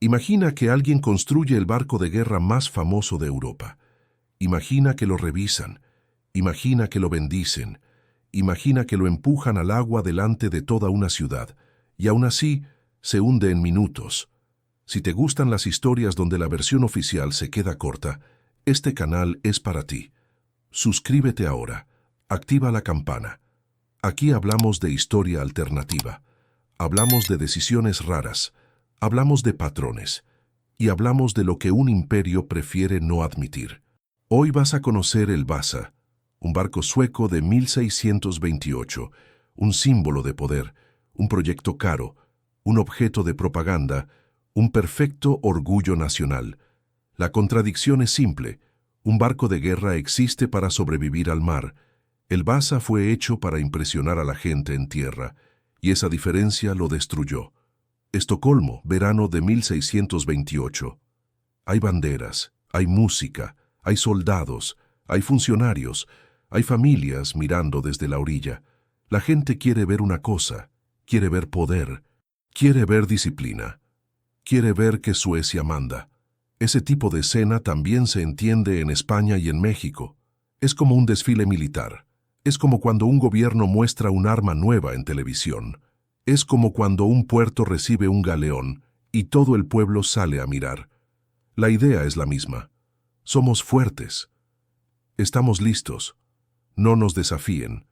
Imagina que alguien construye el barco de guerra más famoso de Europa. Imagina que lo revisan. Imagina que lo bendicen. Imagina que lo empujan al agua delante de toda una ciudad. Y aún así, se hunde en minutos. Si te gustan las historias donde la versión oficial se queda corta, este canal es para ti. Suscríbete ahora. Activa la campana. Aquí hablamos de historia alternativa. Hablamos de decisiones raras. Hablamos de patrones. Y hablamos de lo que un imperio prefiere no admitir. Hoy vas a conocer el Vasa, un barco sueco de 1628, un símbolo de poder, un proyecto caro, un objeto de propaganda, un perfecto orgullo nacional. La contradicción es simple. Un barco de guerra existe para sobrevivir al mar. El Vasa fue hecho para impresionar a la gente en tierra, y esa diferencia lo destruyó. Estocolmo, verano de 1628. Hay banderas, hay música, hay soldados, hay funcionarios, hay familias mirando desde la orilla. La gente quiere ver una cosa, quiere ver poder, quiere ver disciplina, quiere ver que Suecia manda. Ese tipo de escena también se entiende en España y en México. Es como un desfile militar. Es como cuando un gobierno muestra un arma nueva en televisión. Es como cuando un puerto recibe un galeón y todo el pueblo sale a mirar. La idea es la misma. Somos fuertes. Estamos listos. No nos desafíen.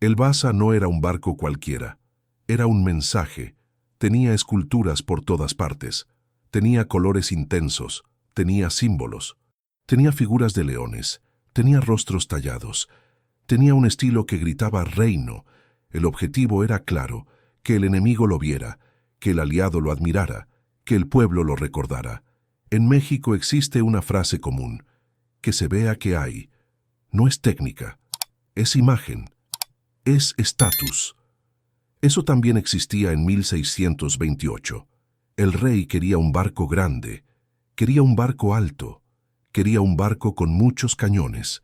El Vasa no era un barco cualquiera. Era un mensaje. Tenía esculturas por todas partes. Tenía colores intensos. Tenía símbolos. Tenía figuras de leones. Tenía rostros tallados. Tenía un estilo que gritaba reino. El objetivo era claro, que el enemigo lo viera, que el aliado lo admirara, que el pueblo lo recordara. En México existe una frase común, que se vea que hay. No es técnica, es imagen, es estatus. Eso también existía en 1628. El rey quería un barco grande, quería un barco alto, quería un barco con muchos cañones.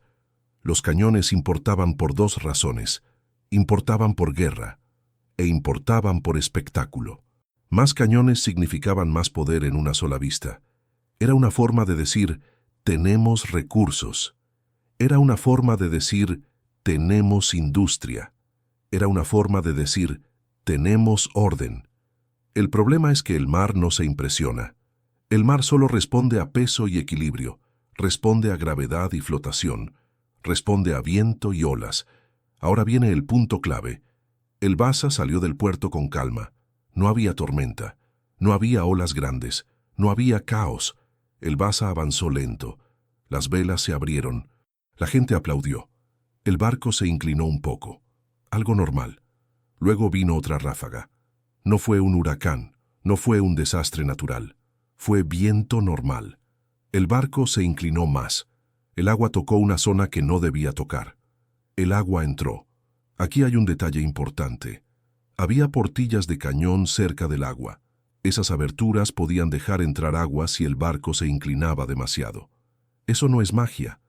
Los cañones importaban por dos razones. Importaban por guerra e importaban por espectáculo. Más cañones significaban más poder en una sola vista. Era una forma de decir, tenemos recursos. Era una forma de decir, tenemos industria. Era una forma de decir, tenemos orden. El problema es que el mar no se impresiona. El mar solo responde a peso y equilibrio, responde a gravedad y flotación, responde a viento y olas. Ahora viene el punto clave. El Vasa salió del puerto con calma. No había tormenta, no había olas grandes, no había caos. El Vasa avanzó lento. Las velas se abrieron. La gente aplaudió. El barco se inclinó un poco. Algo normal. Luego vino otra ráfaga. No fue un huracán, no fue un desastre natural. Fue viento normal. El barco se inclinó más. El agua tocó una zona que no debía tocar. El agua entró. Aquí hay un detalle importante. Había portillas de cañón cerca del agua. Esas aberturas podían dejar entrar agua si el barco se inclinaba demasiado. Eso no es magia.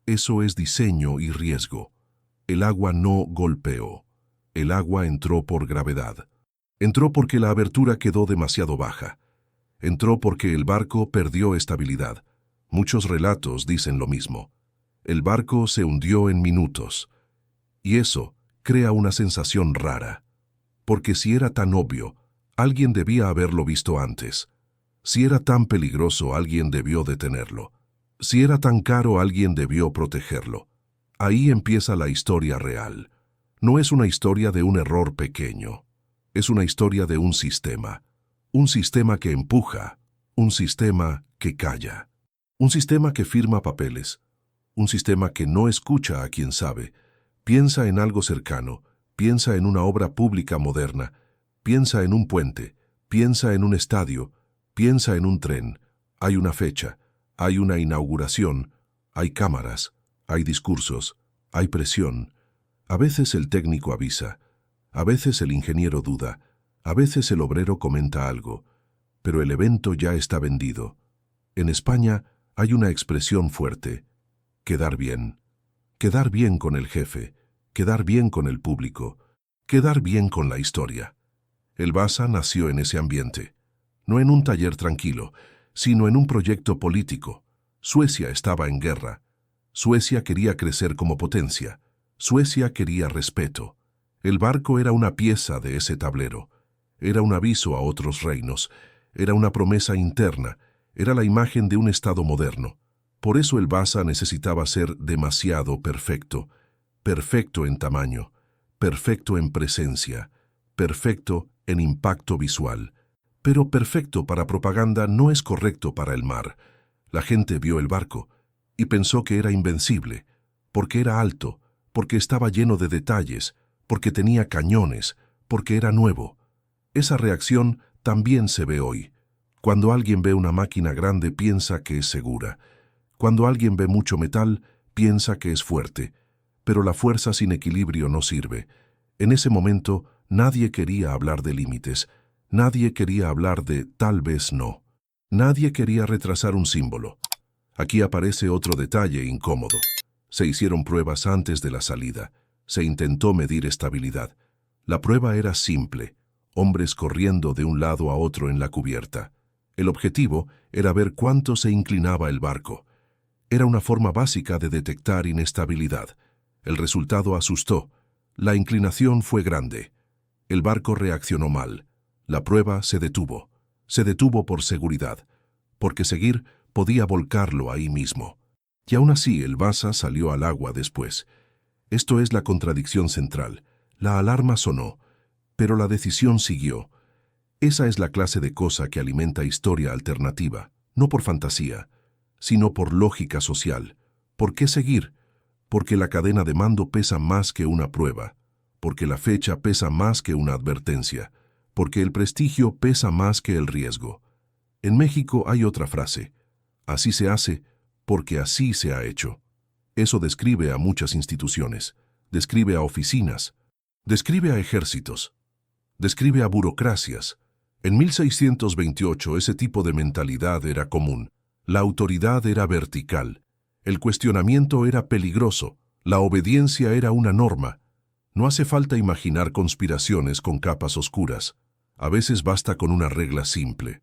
Eso es diseño y riesgo. El agua no golpeó. El agua entró por gravedad. Entró porque la abertura quedó demasiado baja. Entró porque el barco perdió estabilidad. Muchos relatos dicen lo mismo. El barco se hundió en minutos. Y eso crea una sensación rara. Porque si era tan obvio, alguien debía haberlo visto antes. Si era tan peligroso, alguien debió detenerlo. Si era tan caro, alguien debió protegerlo. Ahí empieza la historia real. No es una historia de un error pequeño. Es una historia de un sistema. Un sistema que empuja. Un sistema que calla. Un sistema que firma papeles. Un sistema que no escucha a quien sabe. Piensa en algo cercano. Piensa en una obra pública moderna. Piensa en un puente. Piensa en un estadio. Piensa en un tren. Hay una fecha. Hay una inauguración. Hay cámaras. Hay discursos. Hay presión. A veces el técnico avisa. A veces el ingeniero duda. A veces el obrero comenta algo. Pero el evento ya está vendido. En España hay una expresión fuerte. Quedar bien. Quedar bien con el jefe. Quedar bien con el público. Quedar bien con la historia. El Vasa nació en ese ambiente. no en un taller tranquilo, sino en un proyecto político. Suecia estaba en guerra. Suecia quería crecer como potencia. Suecia quería respeto. El barco era una pieza de ese tablero. Era un aviso a otros reinos. Era una promesa interna. Era la imagen de un Estado moderno. Por eso el Vasa necesitaba ser demasiado perfecto. Perfecto en tamaño. Perfecto en presencia. Perfecto en impacto visual. Pero perfecto para propaganda no es correcto para el mar. La gente vio el barco y pensó que era invencible, porque era alto, porque estaba lleno de detalles, porque tenía cañones, porque era nuevo. Esa reacción también se ve hoy. Cuando alguien ve una máquina grande piensa que es segura. Cuando alguien ve mucho metal, piensa que es fuerte. Pero la fuerza sin equilibrio no sirve. En ese momento, nadie quería hablar de límites. Nadie quería hablar de tal vez no. Nadie quería retrasar un símbolo. Aquí aparece otro detalle incómodo. Se hicieron pruebas antes de la salida. Se intentó medir estabilidad. La prueba era simple. Hombres corriendo de un lado a otro en la cubierta. El objetivo era ver cuánto se inclinaba el barco. Era una forma básica de detectar inestabilidad. El resultado asustó. La inclinación fue grande. El barco reaccionó mal. La prueba se detuvo. Se detuvo por seguridad, porque seguir podía volcarlo ahí mismo. Y aún así el Vasa salió al agua después. Esto es la contradicción central. La alarma sonó, pero la decisión siguió. Esa es la clase de cosa que alimenta historia alternativa, no por fantasía, sino por lógica social. ¿Por qué seguir? Porque la cadena de mando pesa más que una prueba, porque la fecha pesa más que una advertencia, porque el prestigio pesa más que el riesgo. En México hay otra frase: así se hace porque así se ha hecho. Eso describe a muchas instituciones, describe a oficinas, describe a ejércitos, describe a burocracias. En 1628 ese tipo de mentalidad era común. La autoridad era vertical. El cuestionamiento era peligroso. La obediencia era una norma. No hace falta imaginar conspiraciones con capas oscuras. A veces basta con una regla simple.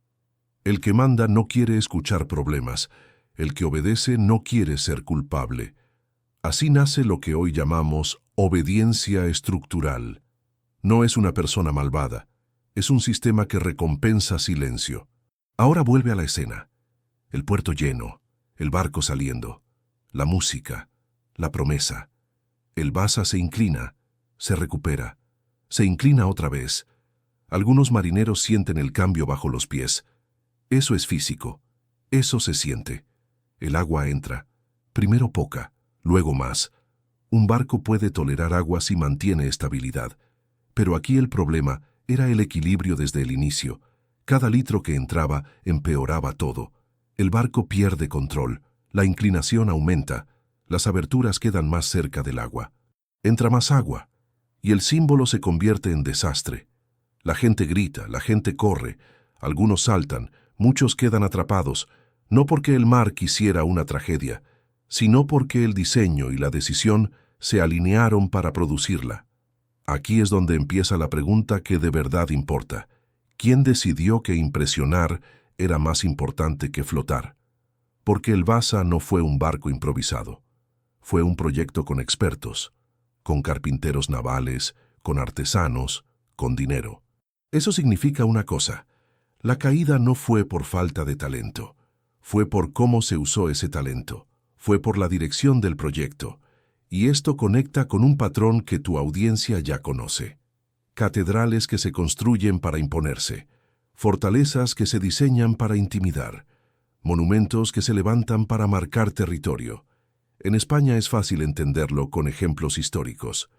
El que manda no quiere escuchar problemas. El que obedece no quiere ser culpable. Así nace lo que hoy llamamos obediencia estructural. No es una persona malvada. Es un sistema que recompensa silencio. Ahora vuelve a la escena. El puerto lleno, el barco saliendo, la música, la promesa. El Vasa se inclina, se recupera, se inclina otra vez. Algunos marineros sienten el cambio bajo los pies. Eso es físico, eso se siente. El agua entra, primero poca, luego más. Un barco puede tolerar agua si mantiene estabilidad. Pero aquí el problema era el equilibrio desde el inicio. Cada litro que entraba empeoraba todo. El barco pierde control, la inclinación aumenta, las aberturas quedan más cerca del agua. Entra más agua, y el símbolo se convierte en desastre. La gente grita, la gente corre, algunos saltan, muchos quedan atrapados, no porque el mar quisiera una tragedia, sino porque el diseño y la decisión se alinearon para producirla. Aquí es donde empieza la pregunta que de verdad importa. ¿Quién decidió que impresionar era más importante que flotar? Porque el Vasa no fue un barco improvisado. Fue un proyecto con expertos, con carpinteros navales, con artesanos, con dinero. Eso significa una cosa: la caída no fue por falta de talento, fue por cómo se usó ese talento, fue por la dirección del proyecto. Y esto conecta con un patrón que tu audiencia ya conoce. Catedrales que se construyen para imponerse, fortalezas que se diseñan para intimidar, monumentos que se levantan para marcar territorio. En España es fácil entenderlo con ejemplos históricos.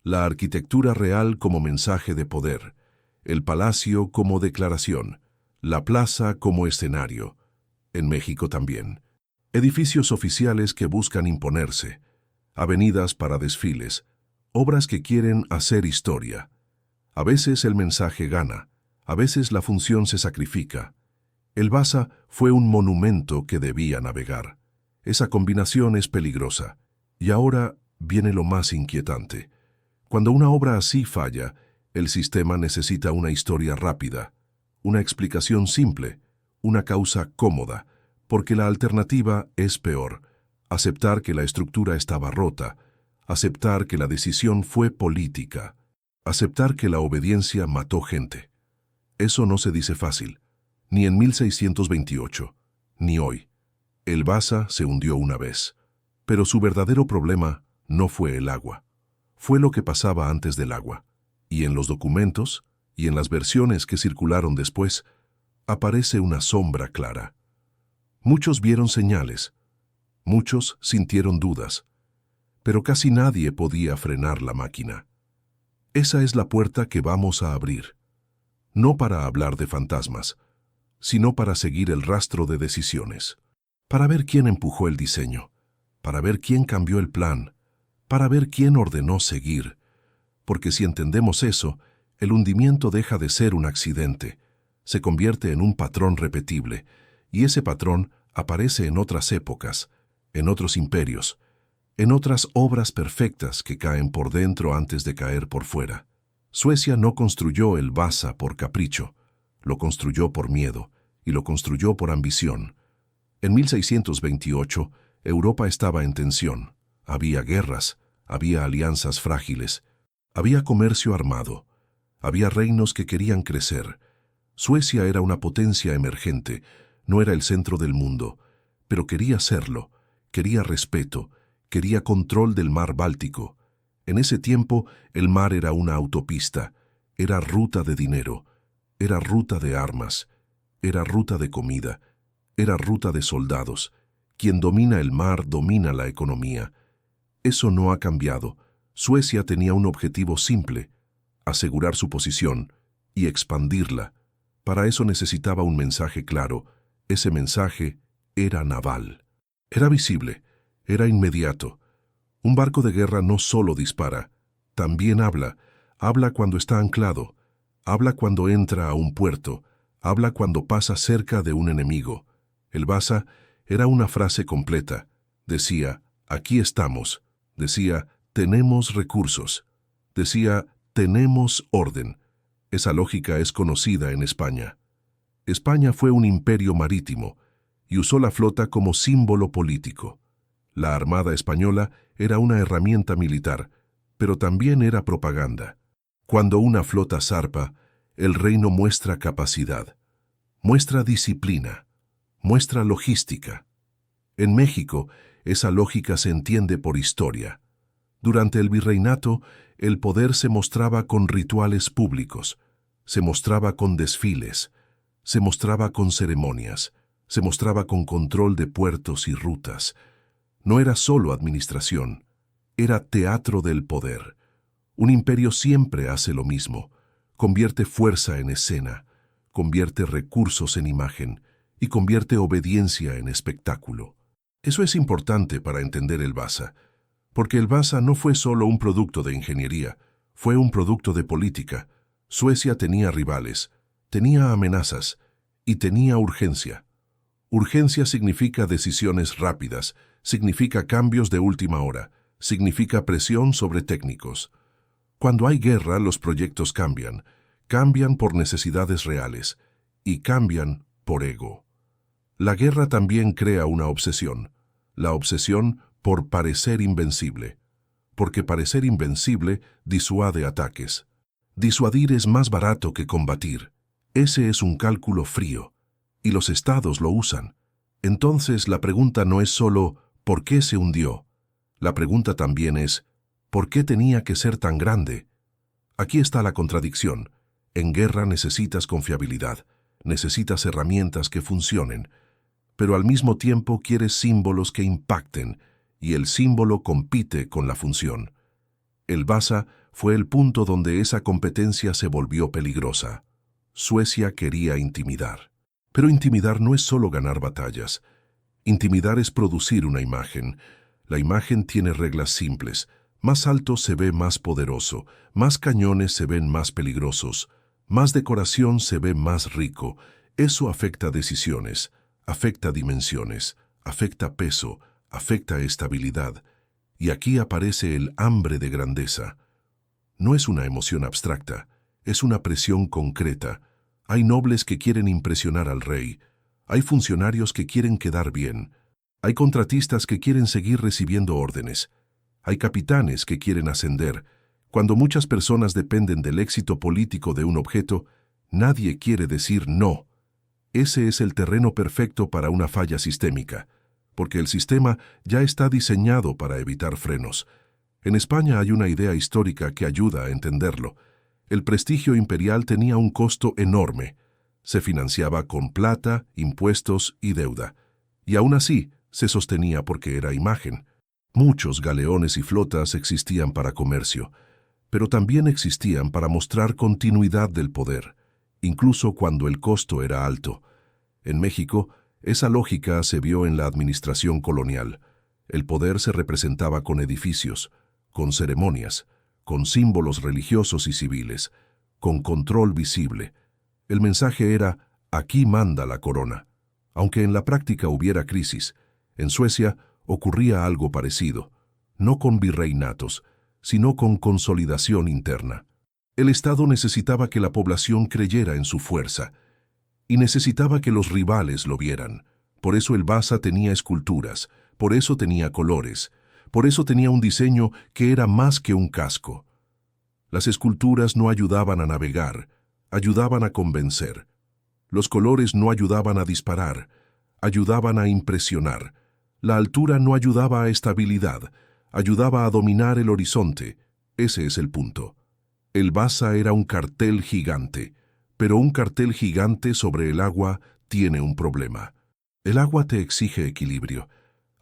La arquitectura real como mensaje de poder, el palacio como declaración, la plaza como escenario. En México también. Edificios oficiales que buscan imponerse, avenidas para desfiles, obras que quieren hacer historia. A veces el mensaje gana, a veces la función se sacrifica. El Vasa fue un monumento que debía navegar. Esa combinación es peligrosa. Y ahora viene lo más inquietante. Cuando una obra así falla, el sistema necesita una historia rápida, una explicación simple, una causa cómoda, porque la alternativa es peor: aceptar que la estructura estaba rota, aceptar que la decisión fue política, aceptar que la obediencia mató gente. Eso no se dice fácil, ni en 1628, ni hoy. El Vasa se hundió una vez, pero su verdadero problema no fue el agua, fue lo que pasaba antes del agua, y en los documentos, y en las versiones que circularon después, aparece una sombra clara. Muchos vieron señales, muchos sintieron dudas, pero casi nadie podía frenar la máquina. Esa es la puerta que vamos a abrir, no para hablar de fantasmas, sino para seguir el rastro de decisiones, para ver quién empujó el diseño, para ver quién cambió el plan, para ver quién ordenó seguir, porque si entendemos eso, el hundimiento deja de ser un accidente, se convierte en un patrón repetible, y ese patrón aparece en otras épocas, en otros imperios, en otras obras perfectas que caen por dentro antes de caer por fuera. Suecia no construyó el Vasa por capricho, lo construyó por miedo y lo construyó por ambición. En 1628, Europa estaba en tensión. Había guerras, había alianzas frágiles, había comercio armado, había reinos que querían crecer. Suecia era una potencia emergente, no era el centro del mundo, pero quería serlo, quería respeto, quería control del mar Báltico. En ese tiempo, el mar era una autopista, era ruta de dinero, era ruta de armas, era ruta de comida, era ruta de soldados. Quien domina el mar domina la economía. Eso no ha cambiado. Suecia tenía un objetivo simple: asegurar su posición y expandirla. Para eso necesitaba un mensaje claro. Ese mensaje era naval. Era visible, era inmediato. Un barco de guerra no solo dispara, también habla. Habla cuando está anclado, habla cuando entra a un puerto, habla cuando pasa cerca de un enemigo. El Vasa era una frase completa. Decía, aquí estamos. Decía, tenemos recursos. Decía, tenemos orden. Esa lógica es conocida en España. España fue un imperio marítimo y usó la flota como símbolo político. La Armada Española era una herramienta militar, pero también era propaganda. Cuando una flota zarpa, el reino muestra capacidad, muestra disciplina, muestra logística. En México, esa lógica se entiende por historia. Durante el virreinato, el poder se mostraba con rituales públicos, se mostraba con desfiles, se mostraba con ceremonias, se mostraba con control de puertos y rutas. No era solo administración, era teatro del poder. Un imperio siempre hace lo mismo: convierte fuerza en escena, convierte recursos en imagen y convierte obediencia en espectáculo. Eso es importante para entender el Vasa, porque el Vasa no fue solo un producto de ingeniería, fue un producto de política. Suecia tenía rivales, tenía amenazas y tenía urgencia. Urgencia significa decisiones rápidas, significa cambios de última hora, significa presión sobre técnicos. Cuando hay guerra, los proyectos cambian, cambian por necesidades reales y cambian por ego. La guerra también crea una obsesión, la obsesión por parecer invencible, porque parecer invencible disuade ataques. Disuadir es más barato que combatir. Ese es un cálculo frío, y los estados lo usan. Entonces la pregunta no es solo ¿por qué se hundió? La pregunta también es ¿por qué tenía que ser tan grande? Aquí está la contradicción. En guerra necesitas confiabilidad, necesitas herramientas que funcionen, pero al mismo tiempo quieres símbolos que impacten, y el símbolo compite con la función. El Vasa fue el punto donde esa competencia se volvió peligrosa. Suecia quería intimidar. Pero intimidar no es solo ganar batallas. Intimidar es producir una imagen. La imagen tiene reglas simples. Más alto se ve más poderoso, más cañones se ven más peligrosos, más decoración se ve más rico. Eso afecta decisiones, afecta dimensiones, afecta peso, afecta estabilidad. Y aquí aparece el hambre de grandeza. No es una emoción abstracta, es una presión concreta. Hay nobles que quieren impresionar al rey. Hay funcionarios que quieren quedar bien. Hay contratistas que quieren seguir recibiendo órdenes. Hay capitanes que quieren ascender. Cuando muchas personas dependen del éxito político de un objeto, nadie quiere decir no. Ese es el terreno perfecto para una falla sistémica, porque el sistema ya está diseñado para evitar frenos. En España hay una idea histórica que ayuda a entenderlo. El prestigio imperial tenía un costo enorme. Se financiaba con plata, impuestos y deuda. Y aún así, se sostenía porque era imagen. Muchos galeones y flotas existían para comercio, pero también existían para mostrar continuidad del poder, incluso cuando el costo era alto. En México, esa lógica se vio en la administración colonial. El poder se representaba con edificios, con ceremonias, con símbolos religiosos y civiles, con control visible. El mensaje era, aquí manda la corona. Aunque en la práctica hubiera crisis, en Suecia ocurría algo parecido, no con virreinatos, sino con consolidación interna. El Estado necesitaba que la población creyera en su fuerza, y necesitaba que los rivales lo vieran. Por eso el Vasa tenía esculturas, por eso tenía colores, por eso tenía un diseño que era más que un casco. Las esculturas no ayudaban a navegar, ayudaban a convencer. Los colores no ayudaban a disparar, ayudaban a impresionar. La altura no ayudaba a estabilidad, ayudaba a dominar el horizonte. Ese es el punto. El Vasa era un cartel gigante, pero un cartel gigante sobre el agua tiene un problema. El agua te exige equilibrio.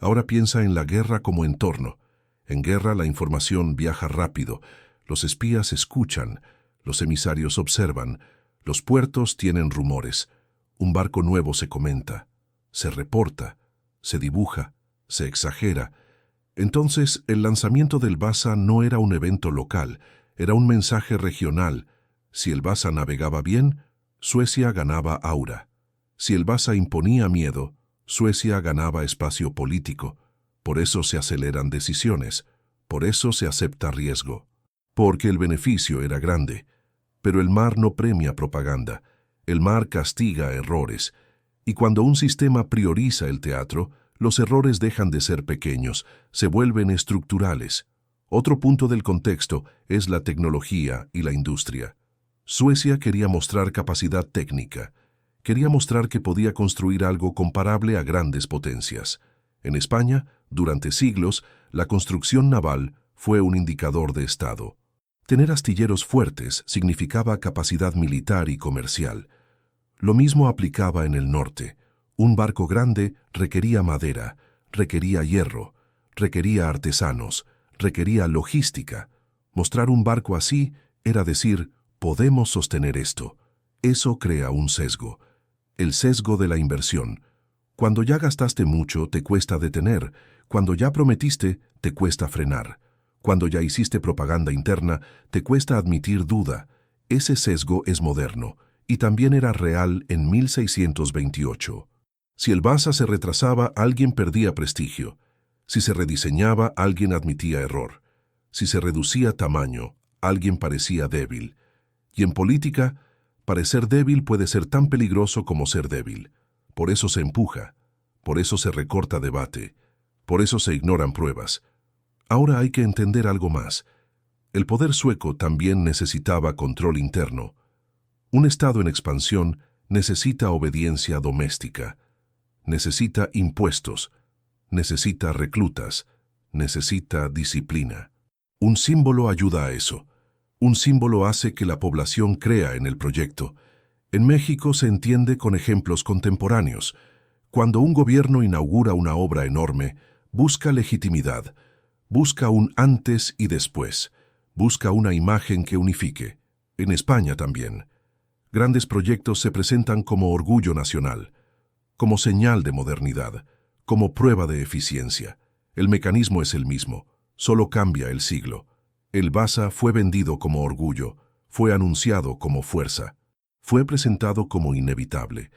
Ahora piensa en la guerra como entorno. En guerra la información viaja rápido, los espías escuchan, los emisarios observan, los puertos tienen rumores, un barco nuevo se comenta, se reporta, se dibuja, se exagera. Entonces, el lanzamiento del Vasa no era un evento local, era un mensaje regional. Si el Vasa navegaba bien, Suecia ganaba aura. Si el Vasa imponía miedo, Suecia ganaba espacio político. Por eso se aceleran decisiones, por eso se acepta riesgo. Porque el beneficio era grande. Pero el mar no premia propaganda, el mar castiga errores. Y cuando un sistema prioriza el teatro, los errores dejan de ser pequeños, se vuelven estructurales. Otro punto del contexto es la tecnología y la industria. Suecia quería mostrar capacidad técnica. Quería mostrar que podía construir algo comparable a grandes potencias. En España, durante siglos, la construcción naval fue un indicador de Estado. Tener astilleros fuertes significaba capacidad militar y comercial. Lo mismo aplicaba en el norte. Un barco grande requería madera, requería hierro, requería artesanos, requería logística. Mostrar un barco así era decir, podemos sostener esto. Eso crea un sesgo. El sesgo de la inversión. Cuando ya gastaste mucho, te cuesta detener. Cuando ya prometiste, te cuesta frenar. Cuando ya hiciste propaganda interna, te cuesta admitir duda. Ese sesgo es moderno, y también era real en 1628. Si el Vasa se retrasaba, alguien perdía prestigio. Si se rediseñaba, alguien admitía error. Si se reducía tamaño, alguien parecía débil. Y en política, parecer débil puede ser tan peligroso como ser débil. Por eso se empuja, por eso se recorta debate, por eso se ignoran pruebas. Ahora hay que entender algo más. El poder sueco también necesitaba control interno. Un Estado en expansión necesita obediencia doméstica, necesita impuestos, necesita reclutas, necesita disciplina. Un símbolo ayuda a eso. Un símbolo hace que la población crea en el proyecto. En México se entiende con ejemplos contemporáneos. Cuando un gobierno inaugura una obra enorme, busca legitimidad, busca un antes y después, busca una imagen que unifique. En España también. Grandes proyectos se presentan como orgullo nacional, como señal de modernidad, como prueba de eficiencia. El mecanismo es el mismo, solo cambia el siglo. El Vasa fue vendido como orgullo, fue anunciado como fuerza, fue presentado como inevitable.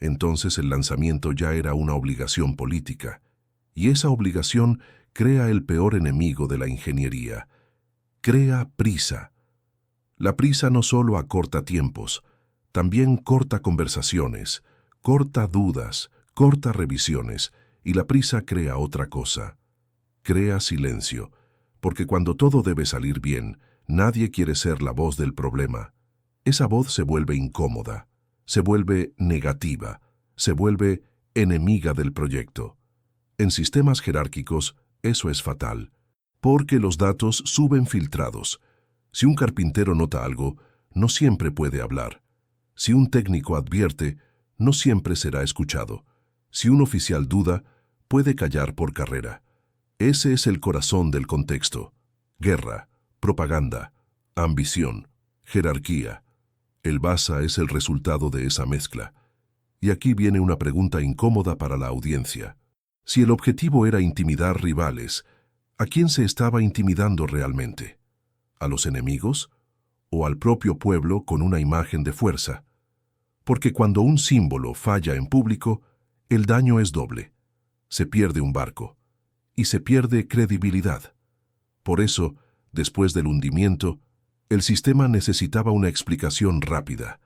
Entonces el lanzamiento ya era una obligación política, y esa obligación crea el peor enemigo de la ingeniería. Crea prisa. La prisa no solo acorta tiempos, también corta conversaciones, corta dudas, corta revisiones, y la prisa crea otra cosa. Crea silencio, porque cuando todo debe salir bien, nadie quiere ser la voz del problema. Esa voz se vuelve incómoda, se vuelve negativa, se vuelve enemiga del proyecto. En sistemas jerárquicos, eso es fatal, porque los datos suben filtrados. Si un carpintero nota algo, no siempre puede hablar. Si un técnico advierte, no siempre será escuchado. Si un oficial duda, puede callar por carrera. Ese es el corazón del contexto. Guerra, propaganda, ambición, jerarquía. El Basa es el resultado de esa mezcla. Y aquí viene una pregunta incómoda para la audiencia. Si el objetivo era intimidar rivales, ¿a quién se estaba intimidando realmente? ¿A los enemigos? ¿O al propio pueblo con una imagen de fuerza? Porque cuando un símbolo falla en público, el daño es doble. Se pierde un barco. Y se pierde credibilidad. Por eso, después del hundimiento, el sistema necesitaba una explicación rápida.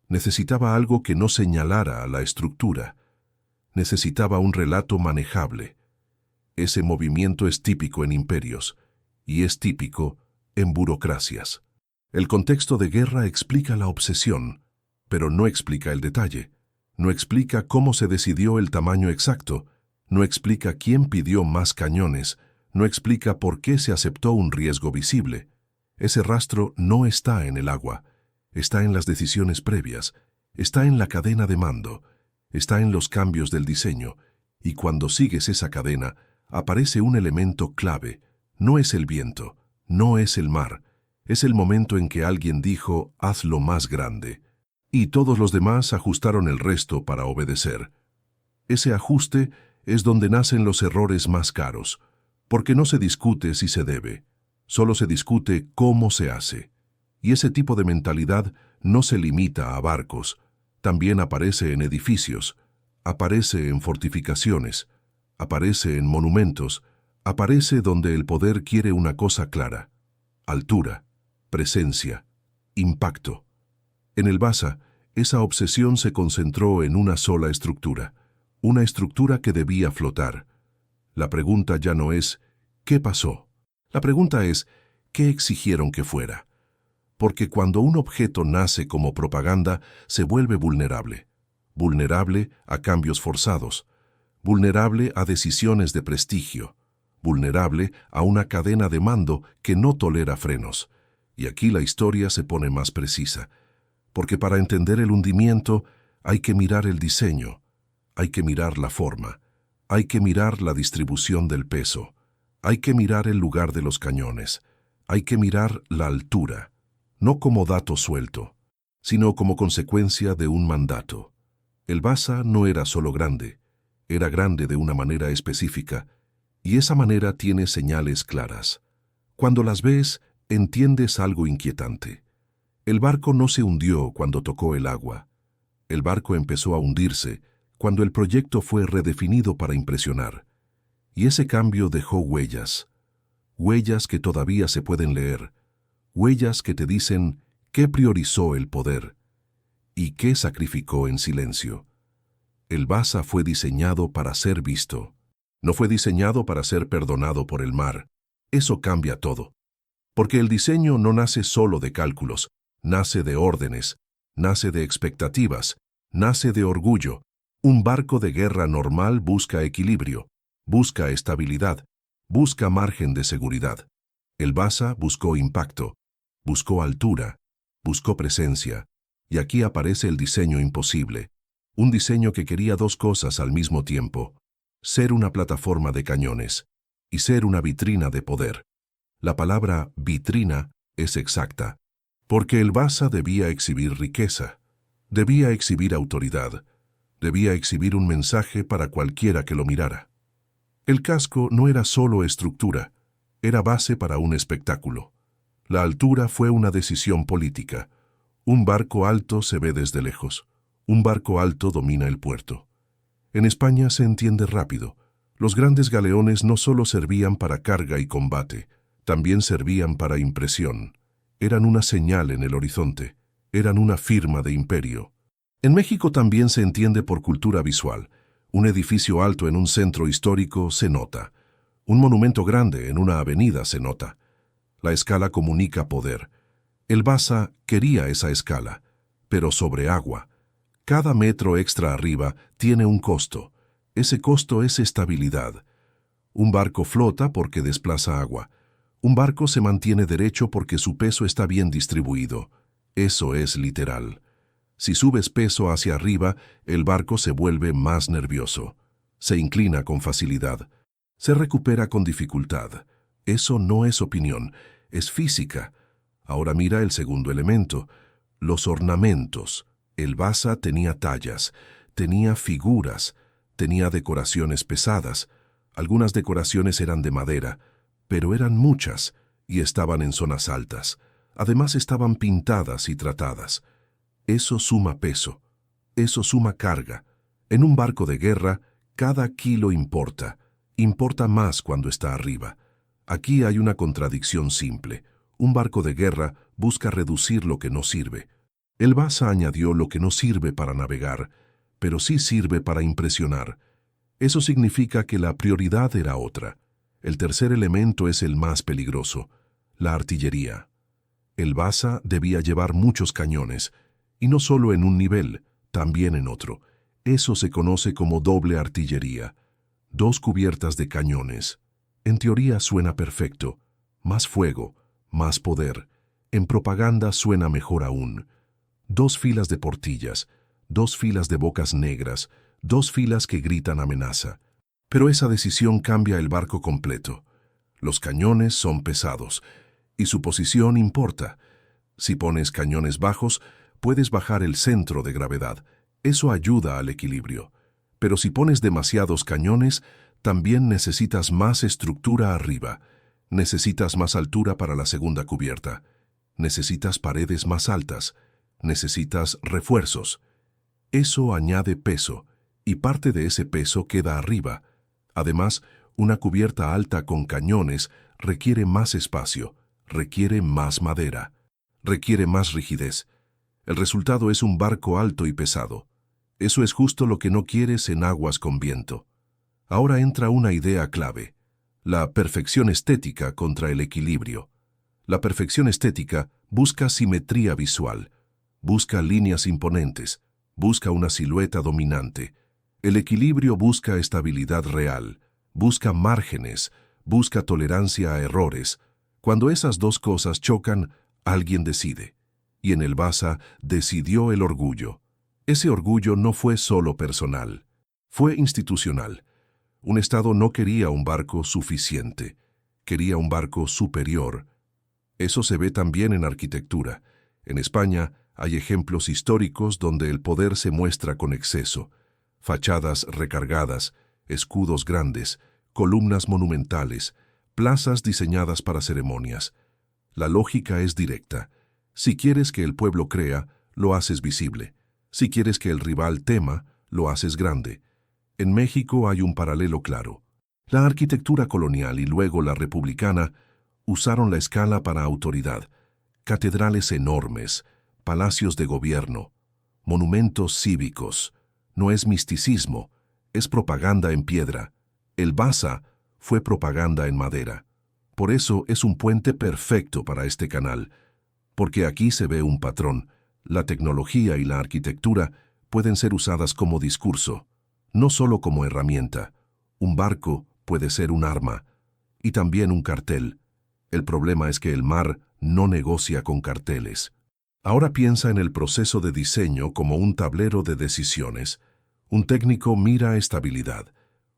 Necesitaba algo que no señalara a la estructura. Necesitaba un relato manejable. Ese movimiento es típico en imperios, y es típico en burocracias. El contexto de guerra explica la obsesión, pero no explica el detalle. No explica cómo se decidió el tamaño exacto. No explica quién pidió más cañones. No explica por qué se aceptó un riesgo visible. Ese rastro no está en el agua. Está en las decisiones previas. Está en la cadena de mando. Está en los cambios del diseño. Y cuando sigues esa cadena, aparece un elemento clave. No es el viento. No es el mar. Es el momento en que alguien dijo, hazlo más grande. Y todos los demás ajustaron el resto para obedecer. Ese ajuste es donde nacen los errores más caros, porque no se discute si se debe, solo se discute cómo se hace. Y ese tipo de mentalidad no se limita a barcos, también aparece en edificios, aparece en fortificaciones, aparece en monumentos, aparece donde el poder quiere una cosa clara: altura, presencia, impacto. En el Basa, esa obsesión se concentró en una sola estructura, una estructura que debía flotar. La pregunta ya no es ¿qué pasó? La pregunta es ¿qué exigieron que fuera? Porque cuando un objeto nace como propaganda, se vuelve vulnerable. Vulnerable a cambios forzados, vulnerable a decisiones de prestigio, vulnerable a una cadena de mando que no tolera frenos. Y aquí la historia se pone más precisa, porque para entender el hundimiento hay que mirar el diseño, hay que mirar la forma, hay que mirar la distribución del peso, hay que mirar el lugar de los cañones, hay que mirar la altura, no como dato suelto, sino como consecuencia de un mandato. El Basa no era solo grande, era grande de una manera específica, y esa manera tiene señales claras. Cuando las ves, entiendes algo inquietante. El barco no se hundió cuando tocó el agua. El barco empezó a hundirse cuando el proyecto fue redefinido para impresionar. Y ese cambio dejó huellas. Huellas que todavía se pueden leer. Huellas que te dicen qué priorizó el poder y qué sacrificó en silencio. El Basa fue diseñado para ser visto. No fue diseñado para ser perdonado por el mar. Eso cambia todo. Porque el diseño no nace solo de cálculos, nace de órdenes, nace de expectativas, nace de orgullo. Un barco de guerra normal busca equilibrio, busca estabilidad, busca margen de seguridad. El Basa buscó impacto, buscó altura, buscó presencia, y aquí aparece el diseño imposible. Un diseño que quería dos cosas al mismo tiempo: ser una plataforma de cañones y ser una vitrina de poder. La palabra vitrina es exacta, porque el Basa debía exhibir riqueza, debía exhibir autoridad, debía exhibir un mensaje para cualquiera que lo mirara. El casco no era solo estructura, era base para un espectáculo. La altura fue una decisión política. Un barco alto se ve desde lejos. Un barco alto domina el puerto. En España se entiende rápido. Los grandes galeones no solo servían para carga y combate, también servían para impresión. Eran una señal en el horizonte. eran una firma de imperio. En México también se entiende por cultura visual. Un edificio alto en un centro histórico se nota. Un monumento grande en una avenida se nota. La escala comunica poder. El Basa quería esa escala, pero sobre agua. Cada metro extra arriba tiene un costo. Ese costo es estabilidad. Un barco flota porque desplaza agua. Un barco se mantiene derecho porque su peso está bien distribuido. Eso es literal. Si subes peso hacia arriba, el barco se vuelve más nervioso. Se inclina con facilidad. Se recupera con dificultad. Eso no es opinión, es física. Ahora mira el segundo elemento, los ornamentos. El Basa tenía tallas, tenía figuras, tenía decoraciones pesadas. Algunas decoraciones eran de madera, pero eran muchas y estaban en zonas altas. Además estaban pintadas y tratadas. Eso suma peso, eso suma carga. En un barco de guerra, cada kilo importa. Importa más cuando está arriba. Aquí hay una contradicción simple. Un barco de guerra busca reducir lo que no sirve. El Basa añadió lo que no sirve para navegar, pero sí sirve para impresionar. Eso significa que la prioridad era otra. El tercer elemento es el más peligroso, la artillería. El Basa debía llevar muchos cañones, y no solo en un nivel, también en otro. Eso se conoce como doble artillería. 2 cubiertas de cañones. En teoría suena perfecto. Más fuego, más poder. En propaganda suena mejor aún. 2 filas de portillas, 2 filas de bocas negras, 2 filas que gritan amenaza. Pero esa decisión cambia el barco completo. Los cañones son pesados, y su posición importa. Si pones cañones bajos, puedes bajar el centro de gravedad. Eso ayuda al equilibrio. Pero si pones demasiados cañones, también necesitas más estructura arriba. Necesitas más altura para la segunda cubierta. Necesitas paredes más altas. Necesitas refuerzos. Eso añade peso, y parte de ese peso queda arriba. Además, una cubierta alta con cañones requiere más espacio, requiere más madera, requiere más rigidez. El resultado es un barco alto y pesado. Eso es justo lo que no quieres en aguas con viento. Ahora entra una idea clave: la perfección estética contra el equilibrio. La perfección estética busca simetría visual, busca líneas imponentes, busca una silueta dominante. El equilibrio busca estabilidad real, busca márgenes, busca tolerancia a errores. Cuando esas dos cosas chocan, alguien decide. Y en el Basa decidió el orgullo. Ese orgullo no fue solo personal, fue institucional. Un Estado no quería un barco suficiente, quería un barco superior. Eso se ve también en arquitectura. En España hay ejemplos históricos donde el poder se muestra con exceso. Fachadas recargadas, escudos grandes, columnas monumentales, plazas diseñadas para ceremonias. La lógica es directa. Si quieres que el pueblo crea, lo haces visible. Si quieres que el rival tema, lo haces grande. En México hay un paralelo claro. La arquitectura colonial y luego la republicana usaron la escala para autoridad. Catedrales enormes, palacios de gobierno, monumentos cívicos. No es misticismo, es propaganda en piedra. El Basa fue propaganda en madera. Por eso es un puente perfecto para este canal, porque aquí se ve un patrón. La tecnología y la arquitectura pueden ser usadas como discurso, no solo como herramienta. Un barco puede ser un arma y también un cartel. El problema es que el mar no negocia con carteles. Ahora piensa en el proceso de diseño como un tablero de decisiones. Un técnico mira estabilidad,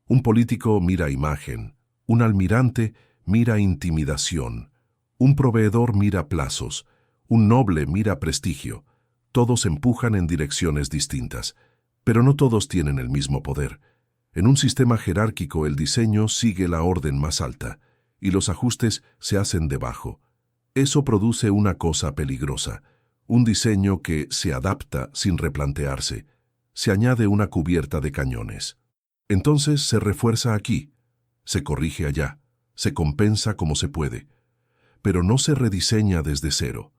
un político mira imagen, un almirante mira intimidación, un proveedor mira plazos, un noble mira prestigio. Todos empujan en direcciones distintas, pero no todos tienen el mismo poder. En un sistema jerárquico el diseño sigue la orden más alta, y los ajustes se hacen debajo. Eso produce una cosa peligrosa, un diseño que se adapta sin replantearse. Se añade una cubierta de cañones. Entonces se refuerza aquí, se corrige allá, se compensa como se puede, pero no se rediseña desde cero.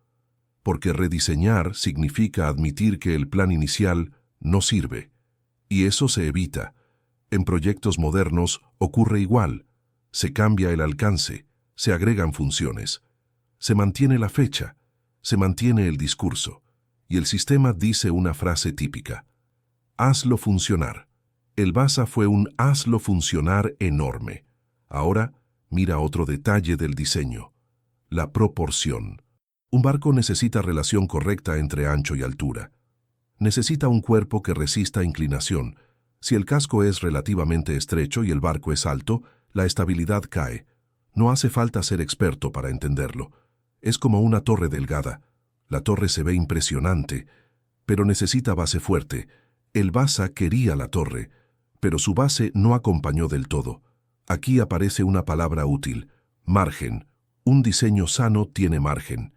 porque rediseñar significa admitir que el plan inicial no sirve. Y eso se evita. En proyectos modernos ocurre igual. Se cambia el alcance, se agregan funciones. Se mantiene la fecha, se mantiene el discurso. Y el sistema dice una frase típica: hazlo funcionar. El BASA fue un hazlo funcionar enorme. Ahora, mira otro detalle del diseño: la proporción. Un barco necesita relación correcta entre ancho y altura. Necesita un cuerpo que resista inclinación. Si el casco es relativamente estrecho y el barco es alto, la estabilidad cae. No hace falta ser experto para entenderlo. Es como una torre delgada. La torre se ve impresionante, pero necesita base fuerte. El BASA quería la torre, pero su base no acompañó del todo. Aquí aparece una palabra útil: margen. Un diseño sano tiene margen.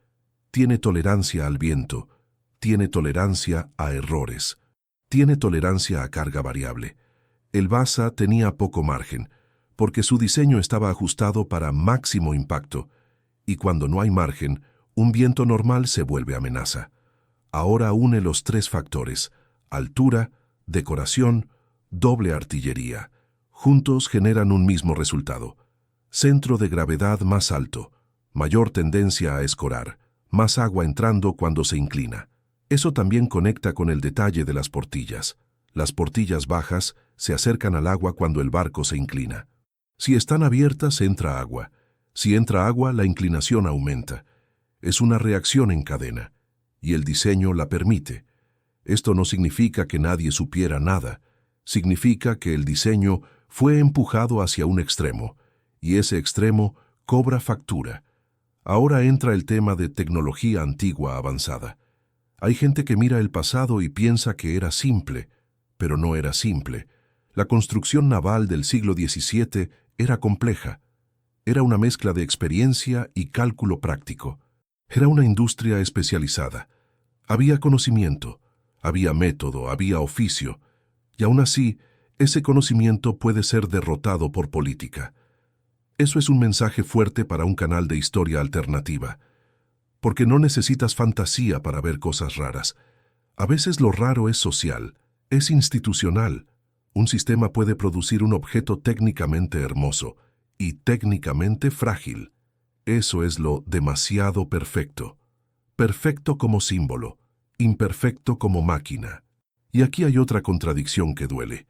Tiene tolerancia al viento. Tiene tolerancia a errores. Tiene tolerancia a carga variable. El BASA tenía poco margen, porque su diseño estaba ajustado para máximo impacto. Y cuando no hay margen, un viento normal se vuelve amenaza. Ahora une los tres factores: altura, decoración, doble artillería. Juntos generan un mismo resultado: centro de gravedad más alto, mayor tendencia a escorar, más agua entrando cuando se inclina. Eso también conecta con el detalle de las portillas. Las portillas bajas se acercan al agua cuando el barco se inclina. Si están abiertas, entra agua. Si entra agua, la inclinación aumenta. Es una reacción en cadena, y el diseño la permite. Esto no significa que nadie supiera nada. Significa que el diseño fue empujado hacia un extremo, y ese extremo cobra factura. Ahora entra el tema de tecnología antigua avanzada. Hay gente que mira el pasado y piensa que era simple, pero no era simple. La construcción naval del siglo XVII era compleja. Era una mezcla de experiencia y cálculo práctico. Era una industria especializada. Había conocimiento, había método, había oficio, y aún así, ese conocimiento puede ser derrotado por política. Eso es un mensaje fuerte para un canal de historia alternativa, porque no necesitas fantasía para ver cosas raras. A veces lo raro es social, es institucional. Un sistema puede producir un objeto técnicamente hermoso y técnicamente frágil. Eso es lo demasiado perfecto. Perfecto como símbolo, imperfecto como máquina. Y aquí hay otra contradicción que duele.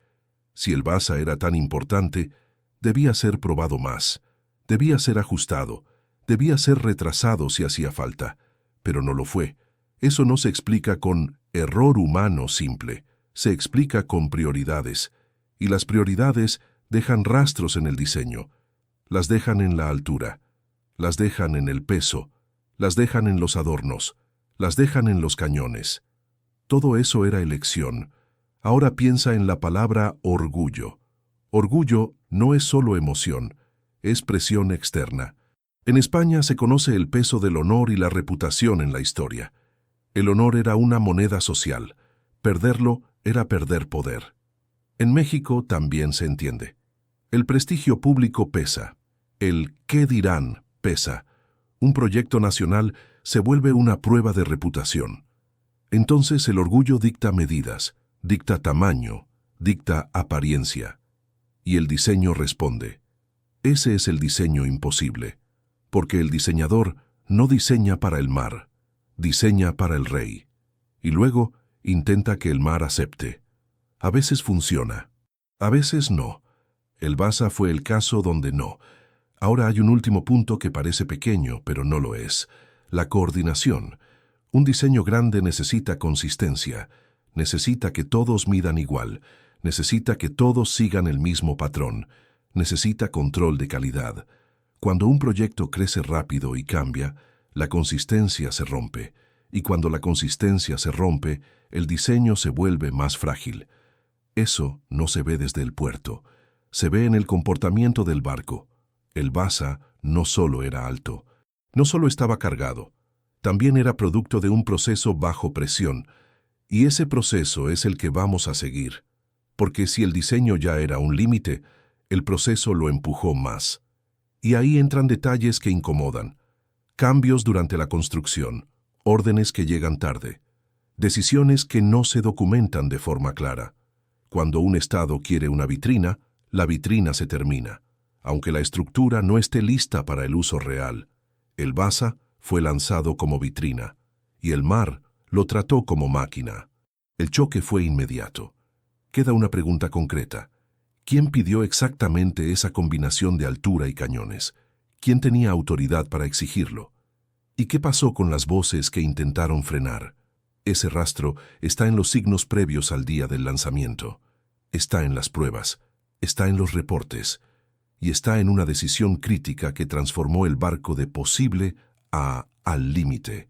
Si el BASA era tan importante, debía ser probado más, debía ser ajustado, debía ser retrasado si hacía falta, pero no lo fue. Eso no se explica con error humano simple, se explica con prioridades, y las prioridades dejan rastros en el diseño. Las dejan en la altura, las dejan en el peso, las dejan en los adornos, las dejan en los cañones. Todo eso era elección. Ahora piensa en la palabra orgullo. Orgullo no es solo emoción, es presión externa. En España se conoce el peso del honor y la reputación en la historia. El honor era una moneda social. Perderlo era perder poder. En México también se entiende. El prestigio público pesa. El ¿qué dirán? Pesa. Un proyecto nacional se vuelve una prueba de reputación. Entonces el orgullo dicta medidas, dicta tamaño, dicta apariencia. Y el diseño responde. Ese es el diseño imposible, porque el diseñador no diseña para el mar, diseña para el rey. Y luego intenta que el mar acepte. A veces funciona, a veces no. El BASA fue el caso donde no. Ahora hay un último punto que parece pequeño, pero no lo es: la coordinación. Un diseño grande necesita consistencia, necesita que todos midan igual, necesita que todos sigan el mismo patrón, necesita control de calidad. Cuando un proyecto crece rápido y cambia, la consistencia se rompe, y cuando la consistencia se rompe, el diseño se vuelve más frágil. Eso no se ve desde el puerto, se ve en el comportamiento del barco. El BASA no solo era alto, no solo estaba cargado, también era producto de un proceso bajo presión, y ese proceso es el que vamos a seguir, porque si el diseño ya era un límite, el proceso lo empujó más. Y ahí entran detalles que incomodan: cambios durante la construcción, órdenes que llegan tarde, decisiones que no se documentan de forma clara. Cuando un Estado quiere una vitrina, la vitrina se termina, aunque la estructura no esté lista para el uso real. El Basa fue lanzado como vitrina, y el mar lo trató como máquina. El choque fue inmediato. Queda una pregunta concreta. ¿Quién pidió exactamente esa combinación de altura y cañones? ¿Quién tenía autoridad para exigirlo? ¿Y qué pasó con las voces que intentaron frenar? Ese rastro está en los signos previos al día del lanzamiento. Está en las pruebas, está en los reportes, y está en una decisión crítica que transformó el barco de posible a al límite.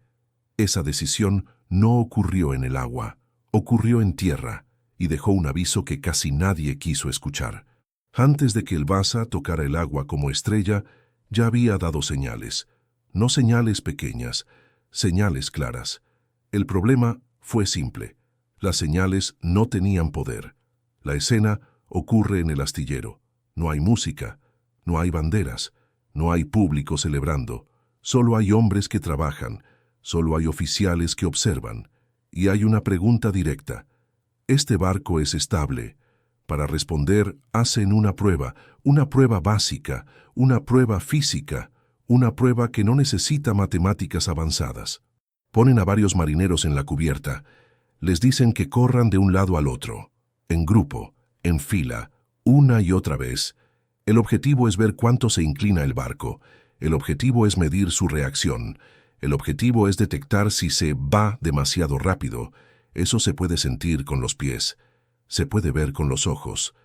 Esa decisión no ocurrió en el agua, ocurrió en tierra, y dejó un aviso que casi nadie quiso escuchar. Antes de que el Basa tocara el agua como estrella, ya había dado señales. No señales pequeñas, señales claras. El problema fue simple. Las señales no tenían poder. La escena ocurre en el astillero. No hay música, no hay banderas, no hay público celebrando. Solo hay hombres que trabajan, solo hay oficiales que observan. Y hay una pregunta directa. ¿Este barco es estable? Para responder, hacen una prueba básica, una prueba física, una prueba que no necesita matemáticas avanzadas. Ponen a varios marineros en la cubierta, les dicen que corran de un lado al otro, en grupo, en fila, una y otra vez. El objetivo es ver cuánto se inclina el barco, el objetivo es medir su reacción, el objetivo es detectar si se va demasiado rápido. Eso se puede sentir con los pies, se puede ver con los ojos.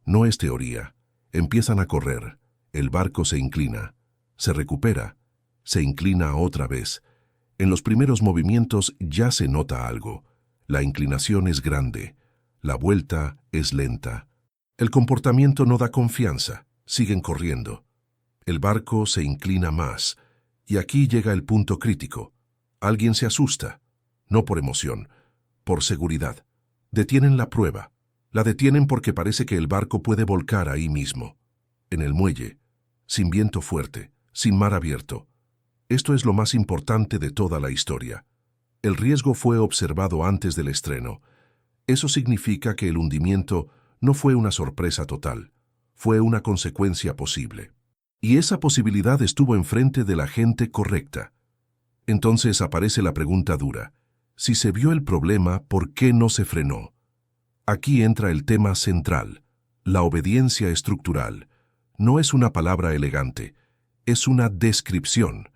No es teoría. Empiezan a correr, el barco se inclina, se recupera, se inclina otra vez. En los primeros movimientos ya se nota algo. La inclinación es grande, la vuelta es lenta. El comportamiento no da confianza, siguen corriendo. El barco se inclina más, y aquí llega el punto crítico. Alguien se asusta, no por emoción, por seguridad. Detienen la prueba. La detienen porque parece que el barco puede volcar ahí mismo, en el muelle, sin viento fuerte, sin mar abierto. Esto es lo más importante de toda la historia. El riesgo fue observado antes del estreno. Eso significa que el hundimiento no fue una sorpresa total, fue una consecuencia posible. Y esa posibilidad estuvo enfrente de la gente correcta. Entonces aparece la pregunta dura. Si se vio el problema, ¿por qué no se frenó? Aquí entra el tema central, la obediencia estructural. No es una palabra elegante, es una descripción.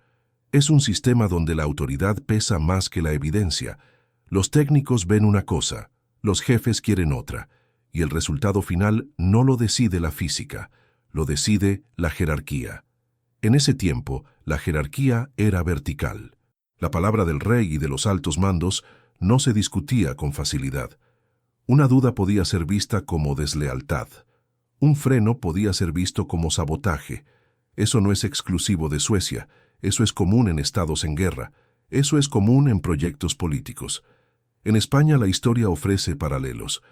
Es un sistema donde la autoridad pesa más que la evidencia. Los técnicos ven una cosa, los jefes quieren otra, y el resultado final no lo decide la física, lo decide la jerarquía. En ese tiempo, la jerarquía era vertical. La palabra del rey y de los altos mandos no se discutía con facilidad. Una duda podía ser vista como deslealtad. Un freno podía ser visto como sabotaje. Eso no es exclusivo de Suecia, eso es común en estados en guerra, eso es común en proyectos políticos. En España la historia ofrece paralelos.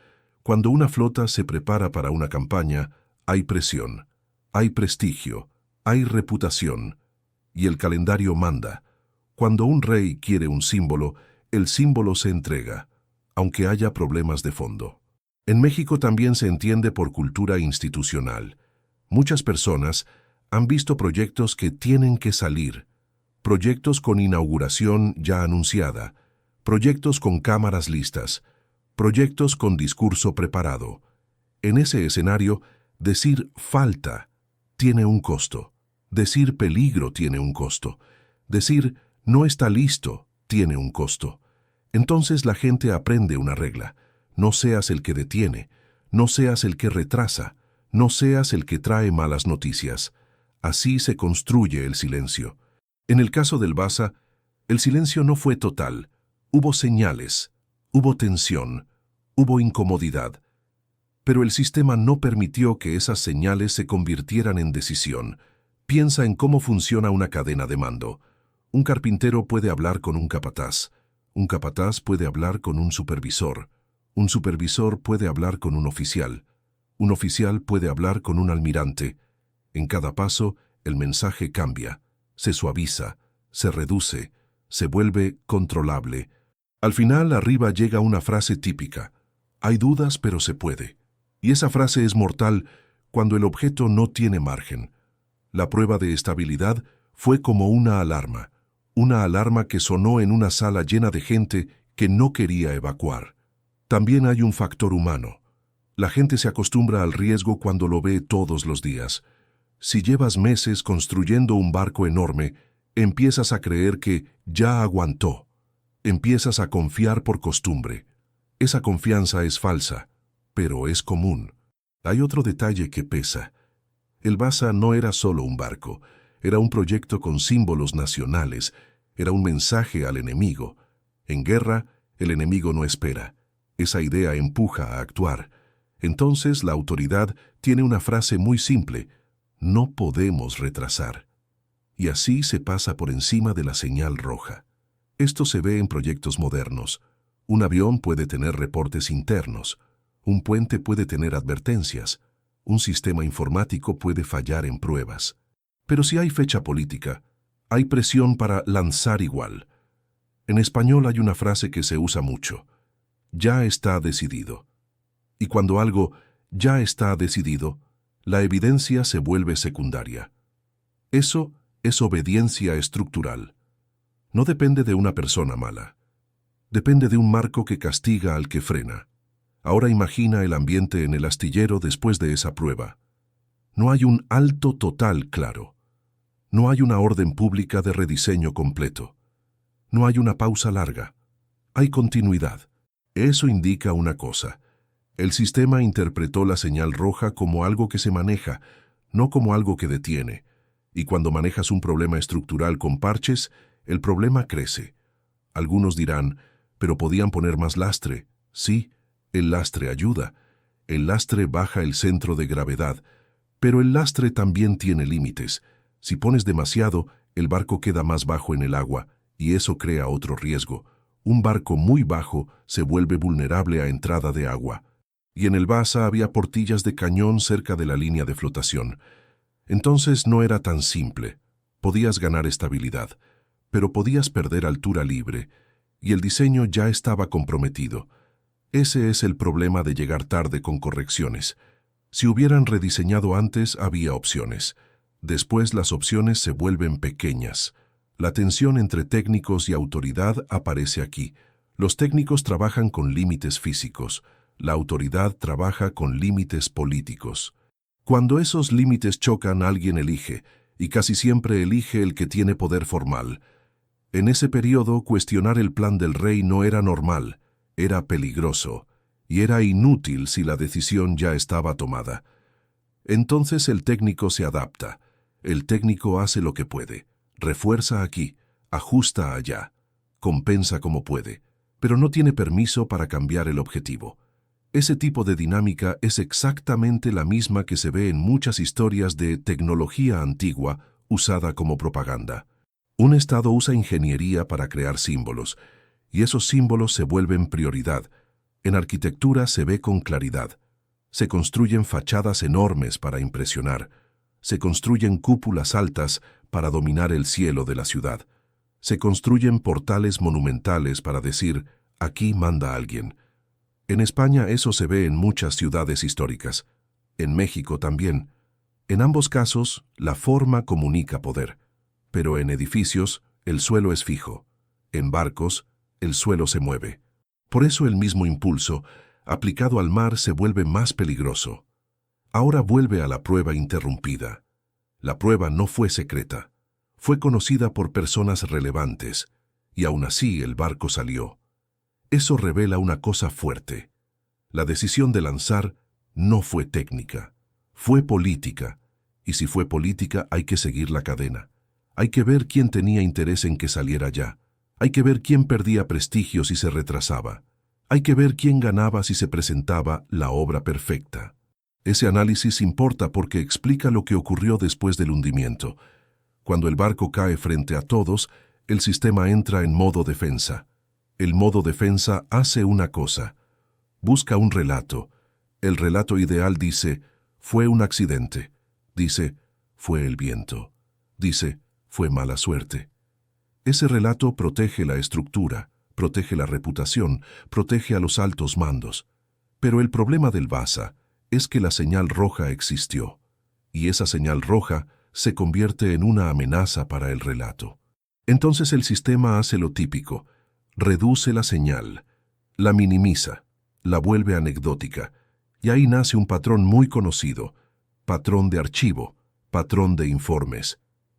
Cuando una flota se prepara para una campaña, hay presión, hay prestigio, hay reputación, y el calendario manda. Cuando un rey quiere un símbolo, el símbolo se entrega, aunque haya problemas de fondo. En México también se entiende por cultura institucional. Muchas personas han visto proyectos que tienen que salir, proyectos con inauguración ya anunciada, proyectos con cámaras listas, proyectos con discurso preparado. En ese escenario, decir falta tiene un costo, decir peligro tiene un costo, decir no está listo tiene un costo. Entonces la gente aprende una regla: no seas el que detiene, no seas el que retrasa, no seas el que trae malas noticias. Así se construye el silencio. En el caso del Basa, el silencio no fue total. Hubo señales, hubo tensión, hubo incomodidad. Pero el sistema no permitió que esas señales se convirtieran en decisión. Piensa en cómo funciona una cadena de mando. Un carpintero puede hablar con un capataz puede hablar con un supervisor puede hablar con un oficial puede hablar con un almirante. En cada paso, el mensaje cambia, se suaviza, se reduce, se vuelve controlable. Al final, arriba llega una frase típica: hay dudas, pero se puede. Y esa frase es mortal cuando el objeto no tiene margen. La prueba de estabilidad fue como una alarma que sonó en una sala llena de gente que no quería evacuar. También hay un factor humano. La gente se acostumbra al riesgo cuando lo ve todos los días. Si llevas meses construyendo un barco enorme, empiezas a creer que ya aguantó. Empiezas a confiar por costumbre. Esa confianza es falsa, pero es común. Hay otro detalle que pesa. El Vasa no era solo un barco, era un proyecto con símbolos nacionales, era un mensaje al enemigo. En guerra, el enemigo no espera. Esa idea empuja a actuar. Entonces la autoridad tiene una frase muy simple: no podemos retrasar. Y así se pasa por encima de la señal roja. Esto se ve en proyectos modernos. Un avión puede tener reportes internos. Un puente puede tener advertencias. Un sistema informático puede fallar en pruebas. Pero si hay fecha política, hay presión para lanzar igual. En español hay una frase que se usa mucho: ya está decidido. Y cuando algo ya está decidido, la evidencia se vuelve secundaria. Eso es obediencia estructural. No depende de una persona mala. Depende de un marco que castiga al que frena. Ahora imagina el ambiente en el astillero después de esa prueba. No hay un alto total claro. No hay una orden pública de rediseño completo. No hay una pausa larga. Hay continuidad. Eso indica una cosa: el sistema interpretó la señal roja como algo que se maneja, no como algo que detiene. Y cuando manejas un problema estructural con parches, el problema crece. Algunos dirán: pero podían poner más lastre. Sí, el lastre ayuda. El lastre baja el centro de gravedad. Pero el lastre también tiene límites. Si pones demasiado, el barco queda más bajo en el agua, y eso crea otro riesgo. Un barco muy bajo se vuelve vulnerable a entrada de agua. Y en el Vasa había portillas de cañón cerca de la línea de flotación. Entonces no era tan simple. Podías ganar estabilidad, pero podías perder altura libre, y el diseño ya estaba comprometido. Ese es el problema de llegar tarde con correcciones. Si hubieran rediseñado antes, había opciones. Después las opciones se vuelven pequeñas. La tensión entre técnicos y autoridad aparece aquí. Los técnicos trabajan con límites físicos. La autoridad trabaja con límites políticos. Cuando esos límites chocan, alguien elige, y casi siempre elige el que tiene poder formal. En ese periodo, cuestionar el plan del rey no era normal, era peligroso, y era inútil si la decisión ya estaba tomada. Entonces el técnico se adapta. El técnico hace lo que puede. Refuerza aquí, ajusta allá, compensa como puede, pero no tiene permiso para cambiar el objetivo. Ese tipo de dinámica es exactamente la misma que se ve en muchas historias de tecnología antigua usada como propaganda. Un Estado usa ingeniería para crear símbolos, y esos símbolos se vuelven prioridad. En arquitectura se ve con claridad. Se construyen fachadas enormes para impresionar. Se construyen cúpulas altas para dominar el cielo de la ciudad. Se construyen portales monumentales para decir: aquí manda alguien. En España eso se ve en muchas ciudades históricas. En México también. En ambos casos, la forma comunica poder. Pero en edificios, el suelo es fijo. En barcos, el suelo se mueve. Por eso el mismo impulso, aplicado al mar, se vuelve más peligroso. Ahora vuelve a la prueba interrumpida. La prueba no fue secreta. Fue conocida por personas relevantes, y aún así el barco salió. Eso revela una cosa fuerte. La decisión de lanzar no fue técnica, fue política, y si fue política hay que seguir la cadena. Hay que ver quién tenía interés en que saliera ya. Hay que ver quién perdía prestigio si se retrasaba. Hay que ver quién ganaba si se presentaba la obra perfecta. Ese análisis importa porque explica lo que ocurrió después del hundimiento. Cuando el barco cae frente a todos, el sistema entra en modo defensa. El modo defensa hace una cosa. Busca un relato. El relato ideal dice: fue un accidente. Dice: fue el viento. Dice: fue mala suerte. Ese relato protege la estructura, protege la reputación, protege a los altos mandos. Pero el problema del Basa es que la señal roja existió, y esa señal roja se convierte en una amenaza para el relato. Entonces el sistema hace lo típico, reduce la señal, la minimiza, la vuelve anecdótica, y ahí nace un patrón muy conocido, patrón de archivo, patrón de informes,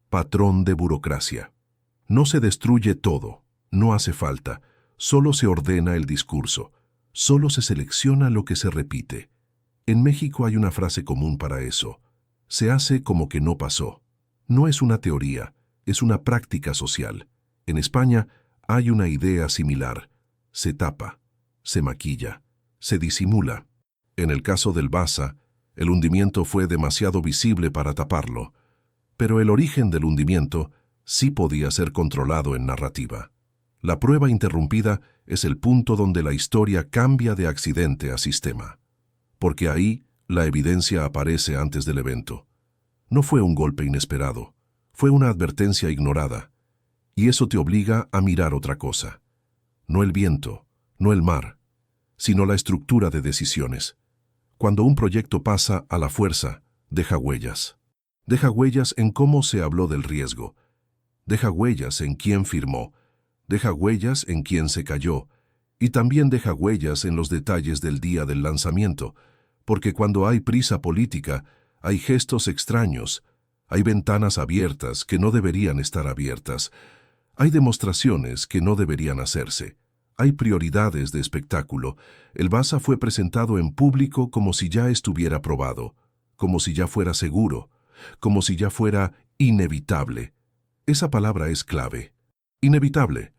patrón de burocracia. No se destruye todo, no hace falta, solo se ordena el discurso, solo se selecciona lo que se repite. En México hay una frase común para eso, se hace como que no pasó. No es una teoría, es una práctica social. En España hay una idea similar, se tapa, se maquilla, se disimula. En el caso del Basa, el hundimiento fue demasiado visible para taparlo, pero el origen del hundimiento sí podía ser controlado en narrativa. La prueba interrumpida es el punto donde la historia cambia de accidente a sistema, porque ahí la evidencia aparece antes del evento. No fue un golpe inesperado, fue una advertencia ignorada, y eso te obliga a mirar otra cosa. No el viento, no el mar, sino la estructura de decisiones. Cuando un proyecto pasa a la fuerza, deja huellas. Deja huellas en cómo se habló del riesgo. Deja huellas en quién firmó. Deja huellas en quién se cayó. Y también deja huellas en los detalles del día del lanzamiento, porque cuando hay prisa política, hay gestos extraños, hay ventanas abiertas que no deberían estar abiertas, hay demostraciones que no deberían hacerse. Hay prioridades de espectáculo. El Basa fue presentado en público como si ya estuviera probado, como si ya fuera seguro, como si ya fuera inevitable. Esa palabra es clave. Inevitable.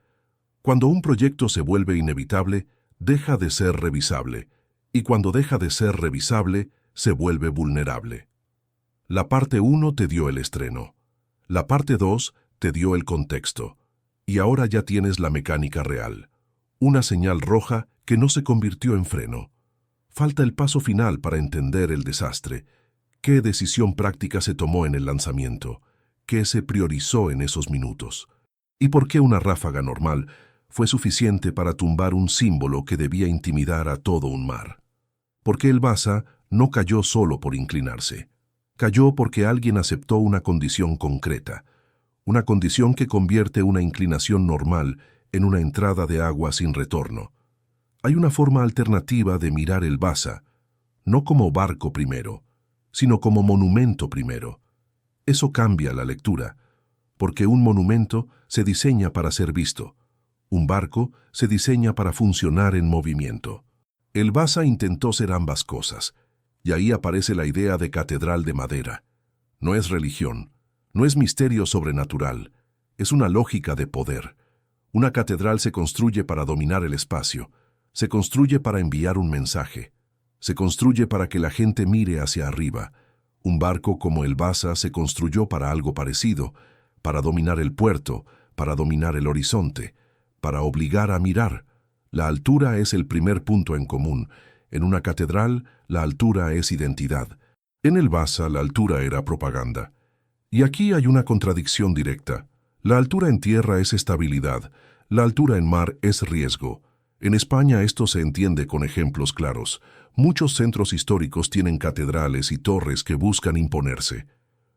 Cuando un proyecto se vuelve inevitable, deja de ser revisable, y cuando deja de ser revisable, se vuelve vulnerable. La parte 1 te dio el estreno. La parte 2 te dio el contexto. Y ahora ya tienes la mecánica real. Una señal roja que no se convirtió en freno. Falta el paso final para entender el desastre. ¿Qué decisión práctica se tomó en el lanzamiento? ¿Qué se priorizó en esos minutos? ¿Y por qué una ráfaga normal fue suficiente para tumbar un símbolo que debía intimidar a todo un mar? ¿Por qué el Basa no cayó solo por inclinarse? Cayó porque alguien aceptó una condición concreta. Una condición que convierte una inclinación normal en una entrada de agua sin retorno. Hay una forma alternativa de mirar el Basa, no como barco primero, sino como monumento primero. Eso cambia la lectura, porque un monumento se diseña para ser visto, un barco se diseña para funcionar en movimiento. El Basa intentó ser ambas cosas, y ahí aparece la idea de catedral de madera. No es religión, no es misterio sobrenatural, es una lógica de poder. Una catedral se construye para dominar el espacio, se construye para enviar un mensaje, se construye para que la gente mire hacia arriba. Un barco como el Basa se construyó para algo parecido, para dominar el puerto, para dominar el horizonte, para obligar a mirar. La altura es el primer punto en común. En una catedral, la altura es identidad. En el Basa, la altura era propaganda. Y aquí hay una contradicción directa. La altura en tierra es estabilidad, la altura en mar es riesgo. En España esto se entiende con ejemplos claros. Muchos centros históricos tienen catedrales y torres que buscan imponerse.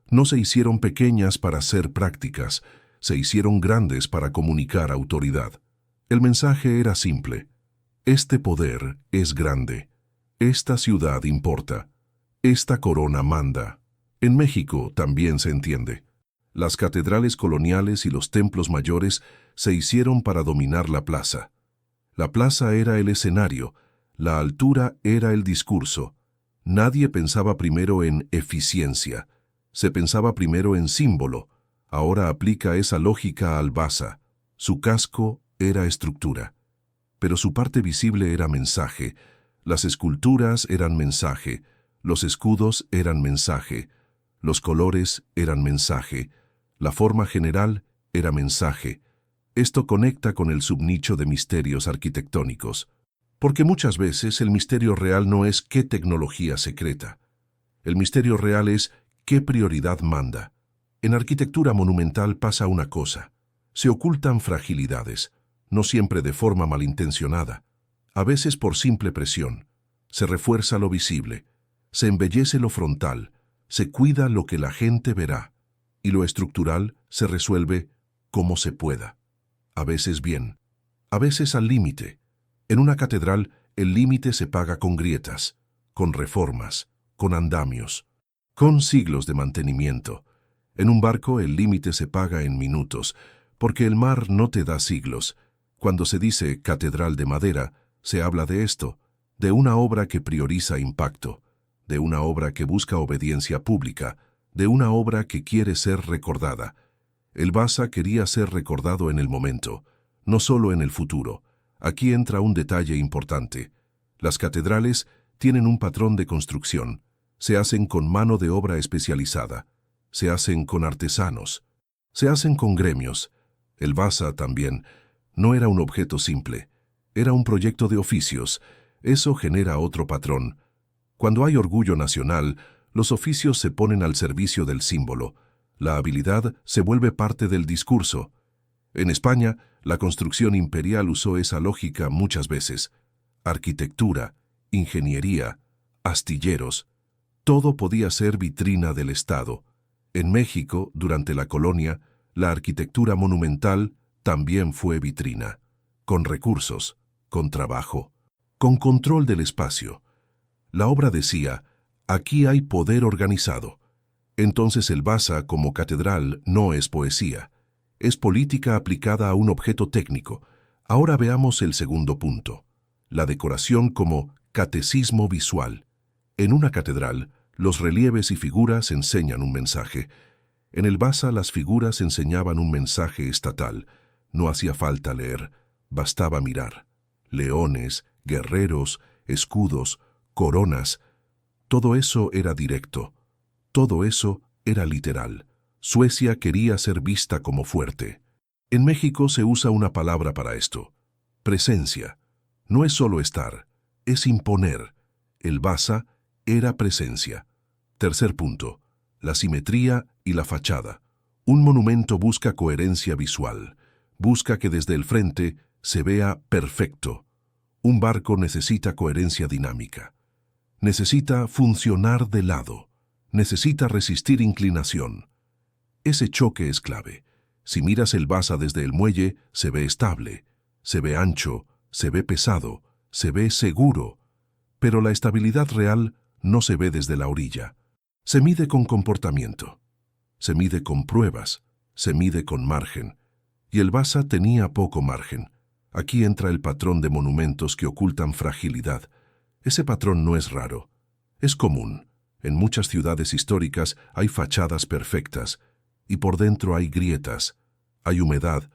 No se hicieron pequeñas para ser prácticas, se hicieron grandes para comunicar autoridad. El mensaje era simple. Este poder es grande. Esta ciudad importa. Esta corona manda. En México también se entiende. Las catedrales coloniales y los templos mayores se hicieron para dominar la plaza. La plaza era el escenario, la altura era el discurso. Nadie pensaba primero en eficiencia, se pensaba primero en símbolo. Ahora aplica esa lógica al Basa. Su casco era estructura, pero su parte visible era mensaje. Las esculturas eran mensaje, los escudos eran mensaje, los colores eran mensaje, la forma general era mensaje. Esto conecta con el subnicho de misterios arquitectónicos, porque muchas veces el misterio real no es qué tecnología secreta. El misterio real es qué prioridad manda. En arquitectura monumental pasa una cosa. Se ocultan fragilidades, no siempre de forma malintencionada, a veces por simple presión. Se refuerza lo visible, se embellece lo frontal, se cuida lo que la gente verá, y lo estructural se resuelve como se pueda. A veces bien, a veces al límite. En una catedral, el límite se paga con grietas, con reformas, con andamios, con siglos de mantenimiento. En un barco, el límite se paga en minutos, porque el mar no te da siglos. Cuando se dice catedral de madera, se habla de esto, de una obra que prioriza impacto, de una obra que busca obediencia pública, de una obra que quiere ser recordada. El Basa quería ser recordado en el momento, no solo en el futuro. Aquí entra un detalle importante. Las catedrales tienen un patrón de construcción. Se hacen con mano de obra especializada. Se hacen con artesanos. Se hacen con gremios. El Basa también no era un objeto simple. Era un proyecto de oficios. Eso genera otro patrón. Cuando hay orgullo nacional, los oficios se ponen al servicio del símbolo. La habilidad se vuelve parte del discurso. En España, la construcción imperial usó esa lógica muchas veces. Arquitectura, ingeniería, astilleros, todo podía ser vitrina del Estado. En México, durante la colonia, la arquitectura monumental también fue vitrina, con recursos, con trabajo, con control del espacio. La obra decía, aquí hay poder organizado. Entonces el Basa como catedral no es poesía, es política aplicada a un objeto técnico. Ahora veamos el segundo punto, la decoración como catecismo visual. En una catedral, los relieves y figuras enseñan un mensaje. En el Basa las figuras enseñaban un mensaje estatal. No hacía falta leer, bastaba mirar. Leones, guerreros, escudos, coronas, todo eso era directo. Todo eso era literal. Suecia quería ser vista como fuerte. En México se usa una palabra para esto. Presencia. No es solo estar, es imponer. El Basa era presencia. Tercer punto. La simetría y la fachada. Un monumento busca coherencia visual. Busca que desde el frente se vea perfecto. Un barco necesita coherencia dinámica. Necesita funcionar de lado. Necesita resistir inclinación. Ese choque es clave. Si miras el Basa desde el muelle, se ve estable, se ve ancho, se ve pesado, se ve seguro. Pero la estabilidad real no se ve desde la orilla. Se mide con comportamiento. Se mide con pruebas. Se mide con margen. Y el Basa tenía poco margen. Aquí entra el patrón de monumentos que ocultan fragilidad. Ese patrón no es raro. Es común. En muchas ciudades históricas hay fachadas perfectas, y por dentro hay grietas, hay humedad,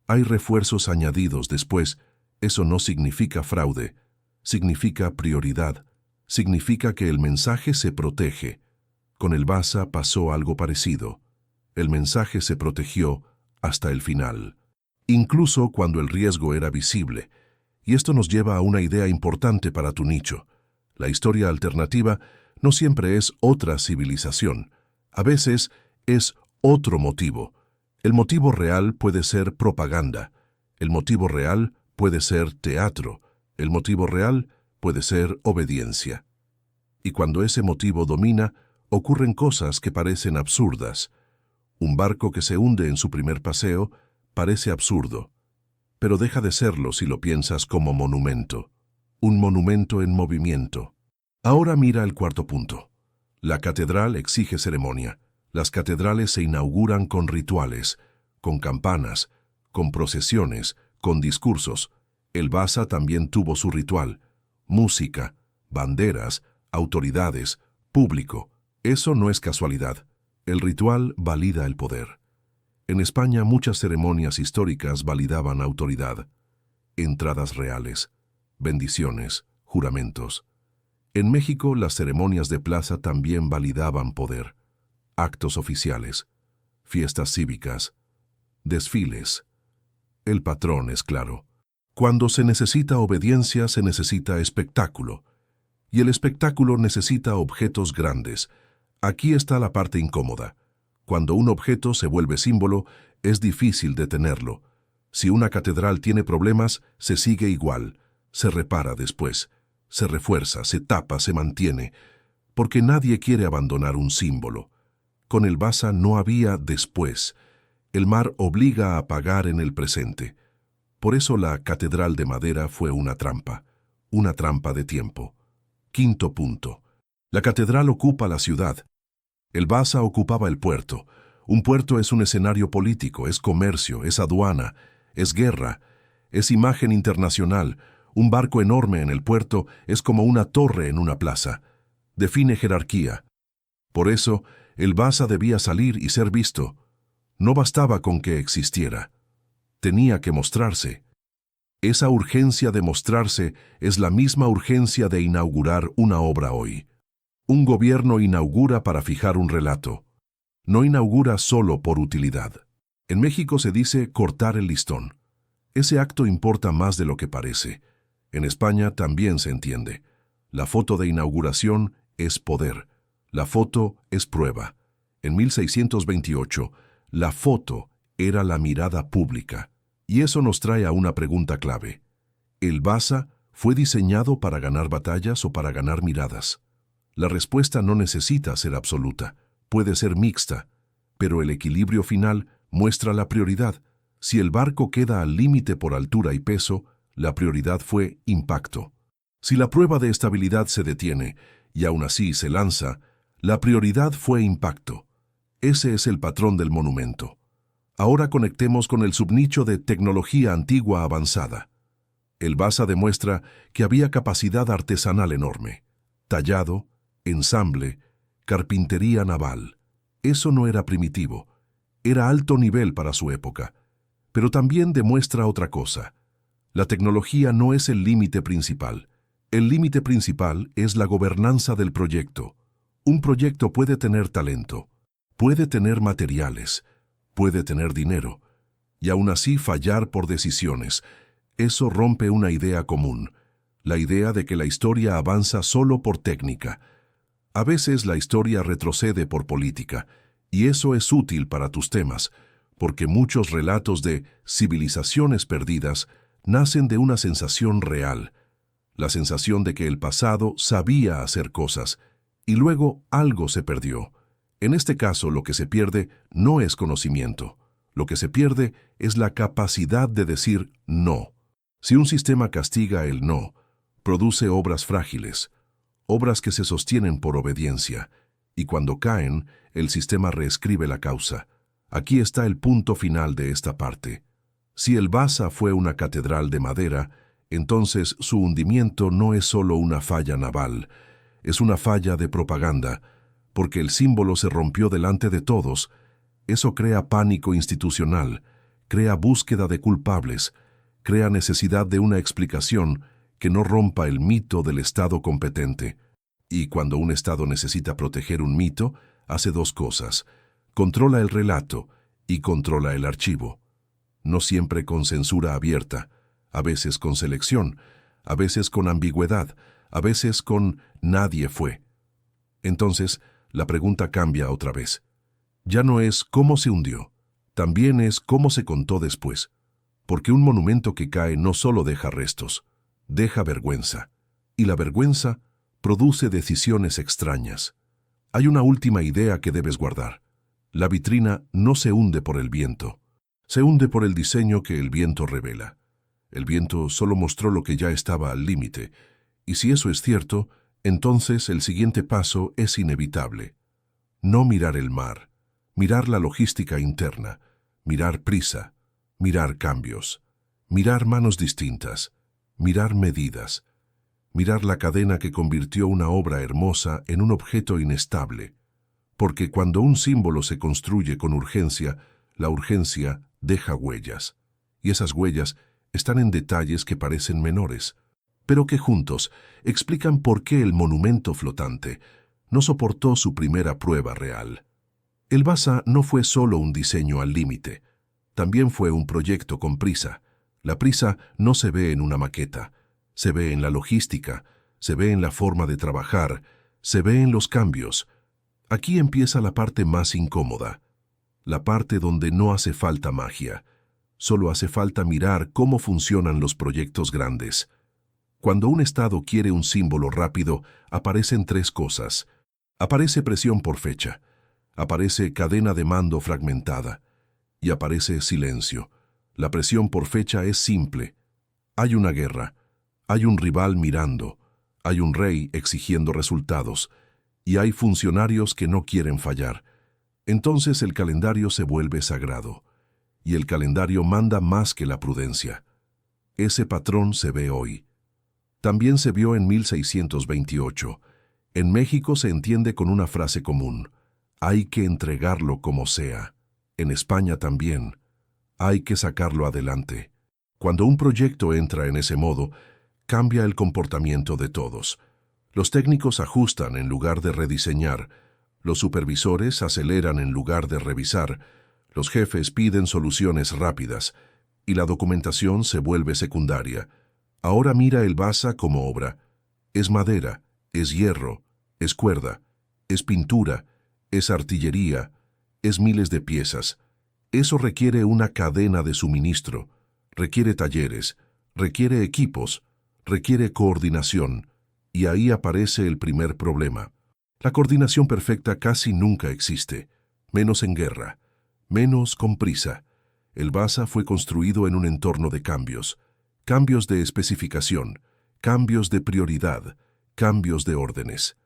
hay refuerzos añadidos después. Eso no significa fraude, significa prioridad, significa que el mensaje se protege. Con el Basa pasó algo parecido. El mensaje se protegió hasta el final, incluso cuando el riesgo era visible. Y esto nos lleva a una idea importante para tu nicho. La historia alternativa no siempre es otra civilización. A veces es otro motivo. El motivo real puede ser propaganda. El motivo real puede ser teatro. El motivo real puede ser obediencia. Y cuando ese motivo domina, ocurren cosas que parecen absurdas. Un barco que se hunde en su primer paseo parece absurdo, pero deja de serlo si lo piensas como monumento. Un monumento en movimiento. Ahora mira el cuarto punto. La catedral exige ceremonia. Las catedrales se inauguran con rituales, con campanas, con procesiones, con discursos. El Basa también tuvo su ritual. Música, banderas, autoridades, público. Eso no es casualidad. El ritual valida el poder. En España muchas ceremonias históricas validaban autoridad. Entradas reales, bendiciones, juramentos. En México las ceremonias de plaza también validaban poder. Actos oficiales, fiestas cívicas, desfiles. El patrón es claro. Cuando se necesita obediencia, se necesita espectáculo. Y el espectáculo necesita objetos grandes. Aquí está la parte incómoda. Cuando un objeto se vuelve símbolo, Es difícil detenerlo. Si una catedral tiene problemas, se sigue igual, se repara después, se refuerza, se tapa, se mantiene, porque nadie quiere abandonar un símbolo. Con el Vasa no había después. El mar obliga a pagar en el presente. Por eso la catedral de madera fue una trampa de tiempo. Quinto punto. La catedral ocupa la ciudad. El Vasa ocupaba el puerto. Un puerto es un escenario político, es comercio, es aduana, es guerra, es imagen internacional. Un barco enorme en el puerto es como una torre en una plaza. Define jerarquía. Por eso, el Vasa debía salir y ser visto. No bastaba con que existiera. Tenía que mostrarse. Esa urgencia de mostrarse es la misma urgencia de inaugurar una obra hoy. Un gobierno inaugura para fijar un relato. No inaugura solo por utilidad. En México se dice cortar el listón. Ese acto importa más de lo que parece. En España también se entiende. La foto de inauguración es poder. La foto es prueba. En 1628, la foto era la mirada pública. Y eso nos trae a una pregunta clave. ¿El Vasa fue diseñado para ganar batallas o para ganar miradas? La respuesta no necesita ser absoluta, puede ser mixta, pero el equilibrio final muestra la prioridad. Si el barco queda al límite por altura y peso, la prioridad fue impacto. Si la prueba de estabilidad se detiene y aún así se lanza, la prioridad fue impacto. Ese es el patrón del monumento. Ahora conectemos con el subnicho de tecnología antigua avanzada. El Vasa demuestra que había capacidad artesanal enorme. Tallado, ensamble, carpintería naval. Eso no era primitivo. Era alto nivel para su época. Pero también demuestra otra cosa. La tecnología no es el límite principal. El límite principal es la gobernanza del proyecto. Un proyecto puede tener talento, puede tener materiales, puede tener dinero, y aún así fallar por decisiones. Eso rompe una idea común, la idea de que la historia avanza solo por técnica. A veces la historia retrocede por política, y eso es útil para tus temas, porque muchos relatos de civilizaciones perdidas nacen de una sensación real, la sensación de que el pasado sabía hacer cosas, y luego algo se perdió. En este caso, lo que se pierde no es conocimiento. Lo que se pierde es la capacidad de decir no. Si un sistema castiga el no, produce obras frágiles, obras que se sostienen por obediencia, y cuando caen, el sistema reescribe la causa. Aquí está el punto final de esta parte. Si el Vasa fue una catedral de madera, entonces su hundimiento no es solo una falla naval, es una falla de propaganda, porque el símbolo se rompió delante de todos. Eso crea pánico institucional, crea búsqueda de culpables, crea necesidad de una explicación que no rompa el mito del Estado competente. Y cuando un Estado necesita proteger un mito, hace dos cosas: controla el relato y controla el archivo. No siempre con censura abierta, a veces con selección, a veces con ambigüedad, a veces con nadie fue. Entonces, la pregunta cambia otra vez. Ya no es cómo se hundió, también es cómo se contó después. Porque un monumento que cae no solo deja restos, deja vergüenza. Y la vergüenza produce decisiones extrañas. Hay una última idea que debes guardar. La vitrina no se hunde por el viento. Se hunde por el diseño que el viento revela. El viento solo mostró lo que ya estaba al límite. Y si eso es cierto, entonces el siguiente paso es inevitable. No mirar el mar, mirar la logística interna, mirar prisa, mirar cambios, mirar manos distintas, mirar medidas, mirar la cadena que convirtió una obra hermosa en un objeto inestable. Porque cuando un símbolo se construye con urgencia, la urgencia deja huellas. Y esas huellas están en detalles que parecen menores, pero que juntos explican por qué el monumento flotante no soportó su primera prueba real. El Vasa no fue solo un diseño al límite, también fue un proyecto con prisa. La prisa no se ve en una maqueta, se ve en la logística, se ve en la forma de trabajar, se ve en los cambios. Aquí empieza la parte más incómoda. la parte donde no hace falta magia. Solo hace falta mirar cómo funcionan los proyectos grandes. Cuando un Estado quiere un símbolo rápido, aparecen tres cosas. Aparece presión por fecha, aparece cadena de mando fragmentada y aparece silencio. La presión por fecha es simple. Hay una guerra, hay un rival mirando, hay un rey exigiendo resultados y hay funcionarios que no quieren fallar. Entonces el calendario se vuelve sagrado y el calendario manda más que la prudencia. Ese patrón se ve hoy. También se vio en 1628. En México se entiende con una frase común: hay que entregarlo como sea. En España también. Hay que sacarlo adelante. Cuando un proyecto entra en ese modo, cambia el comportamiento de todos. Los técnicos ajustan en lugar de rediseñar, los supervisores aceleran en lugar de revisar, los jefes piden soluciones rápidas y la documentación se vuelve secundaria. Ahora mira el Basa como obra. Es madera, es hierro, es cuerda, es pintura, es artillería, es miles de piezas. Eso requiere una cadena de suministro, requiere talleres, requiere equipos, requiere coordinación, y ahí aparece el primer problema. La coordinación perfecta casi nunca existe, menos en guerra, menos con prisa. El Basa fue construido en un entorno de cambios de especificación, cambios de prioridad, cambios de órdenes.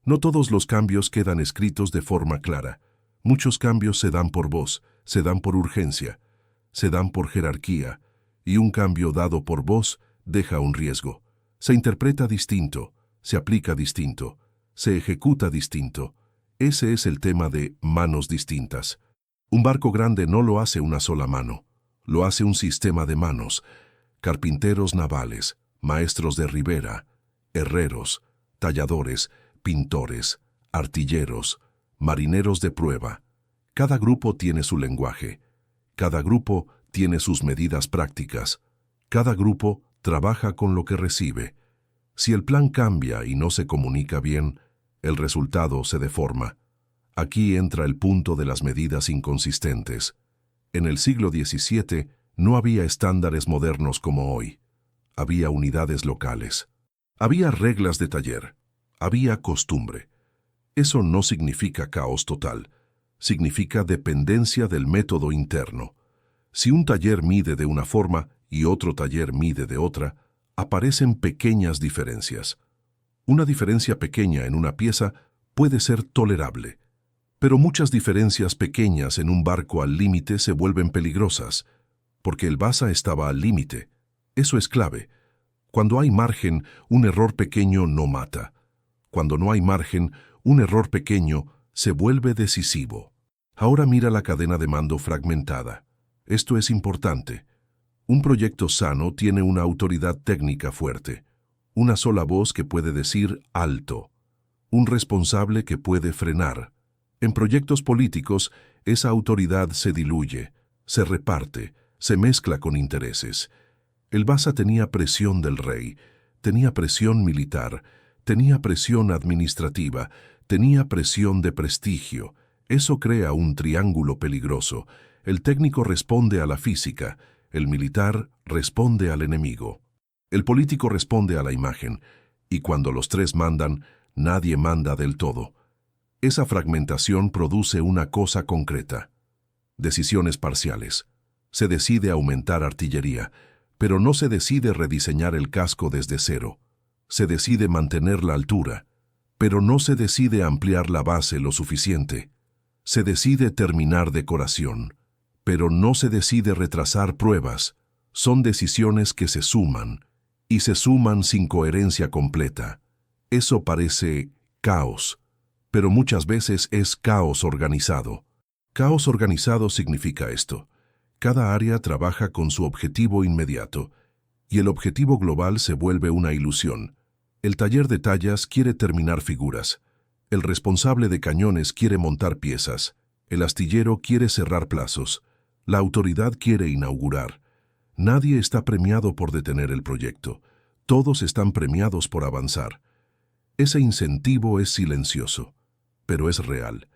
No todos los cambios quedan escritos de forma clara. Muchos cambios se dan por voz, se dan por urgencia, se dan por jerarquía, y un cambio dado por voz deja un riesgo. Se interpreta distinto, se aplica distinto, se ejecuta distinto. Ese es el tema de manos distintas. Un barco grande no lo hace una sola mano, lo hace un sistema de manos. Carpinteros navales, maestros de ribera, herreros, talladores, pintores, artilleros, marineros de prueba. Cada grupo tiene su lenguaje, cada grupo tiene sus medidas prácticas, cada grupo trabaja con lo que recibe. Si el plan cambia y no se comunica bien, el resultado se deforma. Aquí entra el punto de las medidas inconsistentes. En el siglo XVII no había estándares modernos como hoy. Había unidades locales. Había reglas de taller. Había costumbre. Eso no significa caos total. Significa dependencia del método interno. Si un taller mide de una forma y otro taller mide de otra, aparecen pequeñas diferencias. Una diferencia pequeña en una pieza puede ser tolerable, pero muchas diferencias pequeñas en un barco al límite se vuelven peligrosas, porque el Basa estaba al límite. Eso es clave. Cuando hay margen, un error pequeño no mata. Cuando no hay margen, un error pequeño se vuelve decisivo. Ahora mira la cadena de mando fragmentada. Esto es importante. Un proyecto sano tiene una autoridad técnica fuerte, una sola voz que puede decir alto, un responsable que puede frenar. En proyectos políticos, esa autoridad se diluye, se reparte, se mezcla con intereses. El Basa tenía presión del rey, tenía presión militar, tenía presión administrativa, tenía presión de prestigio. Eso crea un triángulo peligroso. El técnico responde a la física, el militar responde al enemigo. El político responde a la imagen, y cuando los tres mandan, nadie manda del todo. Esa fragmentación produce una cosa concreta: decisiones parciales. Se decide aumentar artillería, pero no se decide rediseñar el casco desde cero. Se decide mantener la altura, pero no se decide ampliar la base lo suficiente. Se decide terminar decoración, pero no se decide retrasar pruebas. Son decisiones que se suman, y se suman sin coherencia completa. Eso parece caos, pero muchas veces es caos organizado. Caos organizado significa esto: cada área trabaja con su objetivo inmediato, y el objetivo global se vuelve una ilusión. El taller de tallas quiere terminar figuras, el responsable de cañones quiere montar piezas, el astillero quiere cerrar plazos, la autoridad quiere inaugurar. Nadie está premiado por detener el proyecto, todos están premiados por avanzar. Ese incentivo es silencioso, pero es real.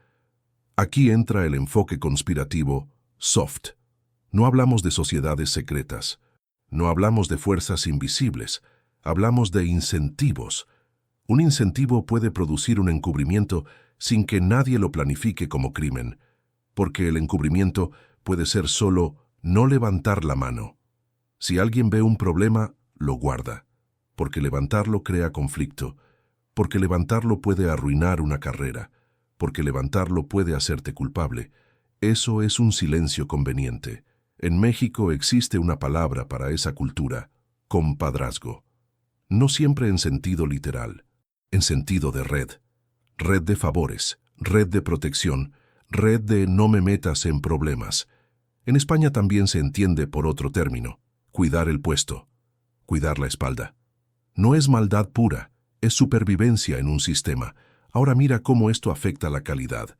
Aquí entra el enfoque conspirativo soft. No hablamos de sociedades secretas, no hablamos de fuerzas invisibles, hablamos de incentivos. Un incentivo puede producir un encubrimiento sin que nadie lo planifique como crimen, porque el encubrimiento puede ser solo no levantar la mano. Si alguien ve un problema, lo guarda, porque levantarlo crea conflicto, porque levantarlo puede arruinar una carrera, porque levantarlo puede hacerte culpable. Eso es un silencio conveniente. En México existe una palabra para esa cultura, compadrazgo. No siempre en sentido literal, en sentido de red. Red de favores, red de protección, red de no me metas en problemas. En España también se entiende por otro término, cuidar el puesto, cuidar la espalda. No es maldad pura, es supervivencia en un sistema. Ahora mira cómo esto afecta la calidad.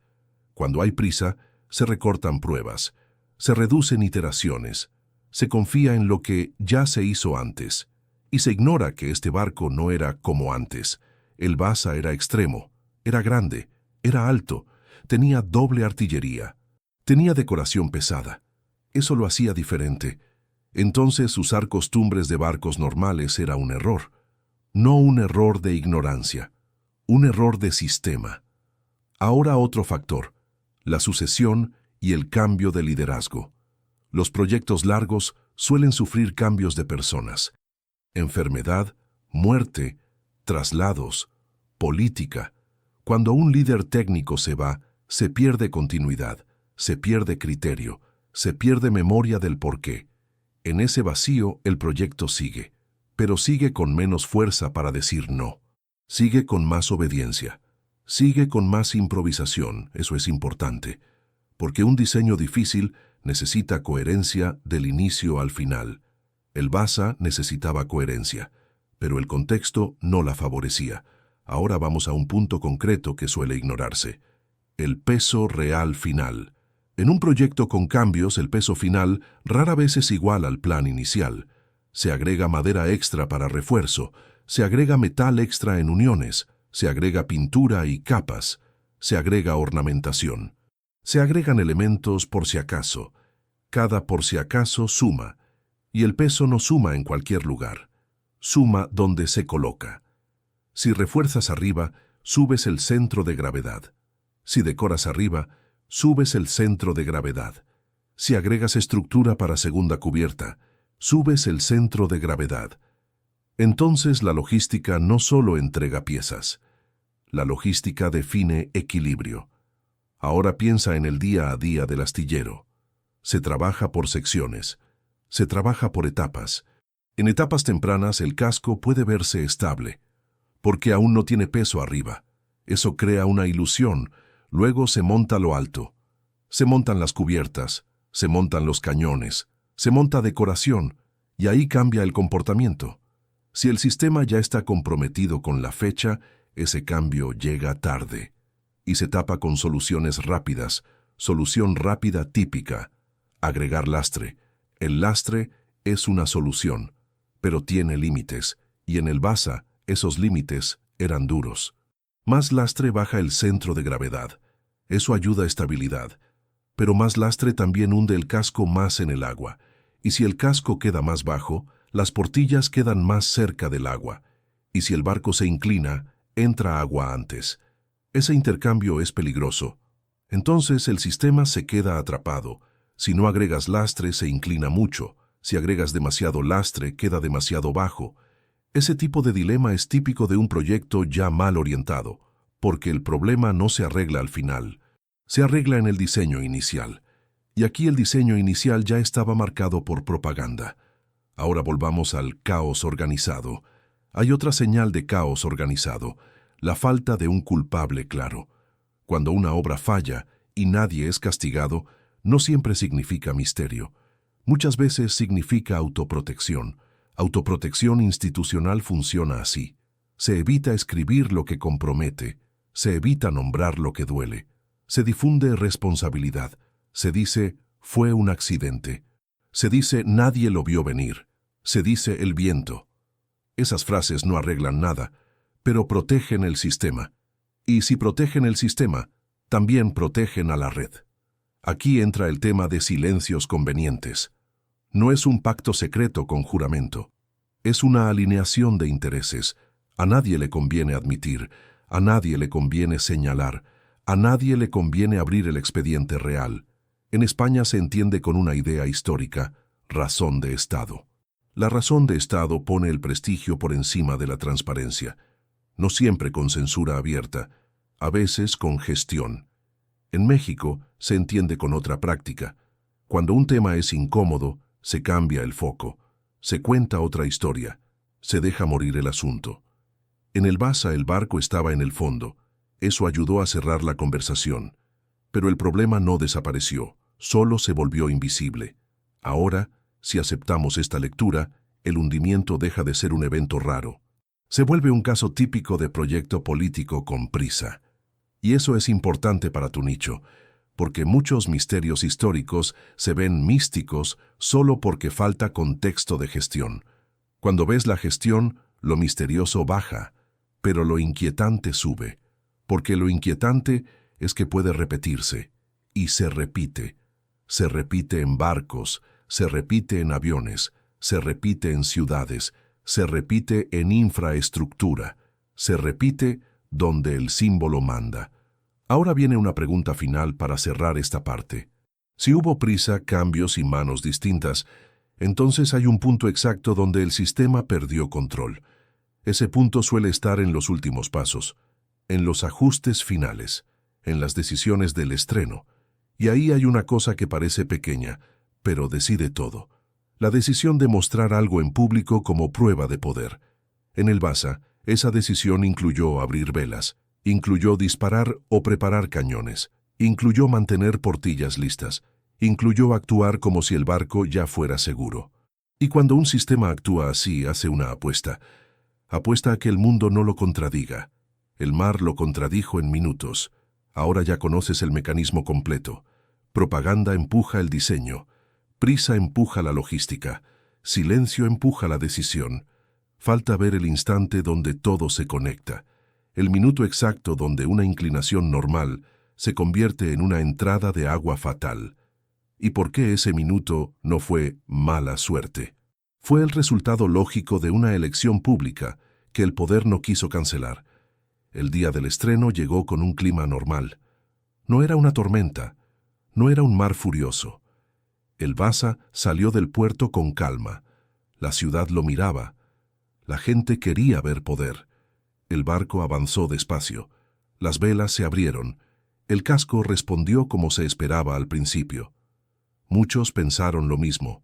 Cuando hay prisa, se recortan pruebas, se reducen iteraciones, se confía en lo que ya se hizo antes, y se ignora que este barco no era como antes. El Basa era extremo, era grande, era alto, tenía doble artillería, tenía decoración pesada. Eso lo hacía diferente. Entonces usar costumbres de barcos normales era un error. No un error de ignorancia, un error de sistema. Ahora otro factor, la sucesión y el cambio de liderazgo. Los proyectos largos suelen sufrir cambios de personas. Enfermedad, muerte, traslados, política. Cuando un líder técnico se va, se pierde continuidad, se pierde criterio, se pierde memoria del porqué. En ese vacío el proyecto sigue, pero sigue con menos fuerza para decir no. Sigue con más obediencia, sigue con más improvisación, eso es importante, porque un diseño difícil necesita coherencia del inicio al final. El Basa necesitaba coherencia, pero el contexto no la favorecía. Ahora vamos a un punto concreto que suele ignorarse. El peso real final. En un proyecto con cambios, el peso final rara vez es igual al plan inicial. Se agrega madera extra para refuerzo, se agrega metal extra en uniones, se agrega pintura y capas, se agrega ornamentación. Se agregan elementos por si acaso. Cada por si acaso suma, y el peso no suma en cualquier lugar. Suma donde se coloca. Si refuerzas arriba, subes el centro de gravedad. Si decoras arriba, subes el centro de gravedad. Si agregas estructura para segunda cubierta, subes el centro de gravedad. Entonces la logística no solo entrega piezas. La logística define equilibrio. Ahora piensa en el día a día del astillero. Se trabaja por secciones. Se trabaja por etapas. En etapas tempranas el casco puede verse estable, porque aún no tiene peso arriba. Eso crea una ilusión. Luego se monta lo alto. Se montan las cubiertas, se montan los cañones, se monta decoración, y ahí cambia el comportamiento. Si el sistema ya está comprometido con la fecha, ese cambio llega tarde, y se tapa con soluciones rápidas, solución rápida típica. Agregar lastre. El lastre es una solución, pero tiene límites, y en el Basa esos límites eran duros. Más lastre baja el centro de gravedad. Eso ayuda a estabilidad. Pero más lastre también hunde el casco más en el agua. Y si el casco queda más bajo, las portillas quedan más cerca del agua. Y si el barco se inclina, entra agua antes. Ese intercambio es peligroso. Entonces el sistema se queda atrapado. Si no agregas lastre, se inclina mucho. Si agregas demasiado lastre, queda demasiado bajo. Ese tipo de dilema es típico de un proyecto ya mal orientado, porque el problema no se arregla al final, se arregla en el diseño inicial. Y aquí el diseño inicial ya estaba marcado por propaganda. Ahora volvamos al caos organizado. Hay otra señal de caos organizado, la falta de un culpable claro. Cuando una obra falla y nadie es castigado, no siempre significa misterio. Muchas veces significa autoprotección. Autoprotección institucional funciona así. Se evita escribir lo que compromete, se evita nombrar lo que duele, se difunde responsabilidad, se dice fue un accidente, se dice nadie lo vio venir, se dice el viento. Esas frases no arreglan nada, pero protegen el sistema. Y si protegen el sistema, también protegen a la red. Aquí entra el tema de silencios convenientes. No es un pacto secreto con juramento. Es una alineación de intereses. A nadie le conviene admitir, a nadie le conviene señalar, a nadie le conviene abrir el expediente real. En España se entiende con una idea histórica, razón de Estado. La razón de Estado pone el prestigio por encima de la transparencia. No siempre con censura abierta, a veces con gestión. En México se entiende con otra práctica. Cuando un tema es incómodo, se cambia el foco, se cuenta otra historia, se deja morir el asunto. En el Basa el barco estaba en el fondo. Eso ayudó a cerrar la conversación. Pero el problema no desapareció, solo se volvió invisible. Ahora, si aceptamos esta lectura, el hundimiento deja de ser un evento raro. Se vuelve un caso típico de proyecto político con prisa. Y eso es importante para tu nicho, porque muchos misterios históricos se ven místicos solo porque falta contexto de gestión. Cuando ves la gestión, lo misterioso baja, pero lo inquietante sube, porque lo inquietante es que puede repetirse, y se repite. Se repite en barcos, se repite en aviones, se repite en ciudades, se repite en infraestructura, se repite donde el símbolo manda. Ahora viene una pregunta final para cerrar esta parte. Si hubo prisa, cambios y manos distintas, entonces hay un punto exacto donde el sistema perdió control. Ese punto suele estar en los últimos pasos, en los ajustes finales, en las decisiones del estreno. Y ahí hay una cosa que parece pequeña, pero decide todo. La decisión de mostrar algo en público como prueba de poder. En el Basa, esa decisión incluyó abrir velas, incluyó disparar o preparar cañones, incluyó mantener portillas listas, incluyó actuar como si el barco ya fuera seguro. Y cuando un sistema actúa así, hace una apuesta. Apuesta a que el mundo no lo contradiga. El mar lo contradijo en minutos. Ahora ya conoces el mecanismo completo. Propaganda empuja el diseño. Prisa empuja la logística. Silencio empuja la decisión. Falta ver el instante donde todo se conecta. El minuto exacto donde una inclinación normal se convierte en una entrada de agua fatal. ¿Y por qué ese minuto no fue mala suerte? Fue el resultado lógico de una elección pública que el poder no quiso cancelar. El día del estreno llegó con un clima normal. No era una tormenta, no era un mar furioso. El Basa salió del puerto con calma. La ciudad lo miraba. La gente quería ver poder. El barco avanzó despacio. Las velas se abrieron. El casco respondió como se esperaba al principio. Muchos pensaron lo mismo.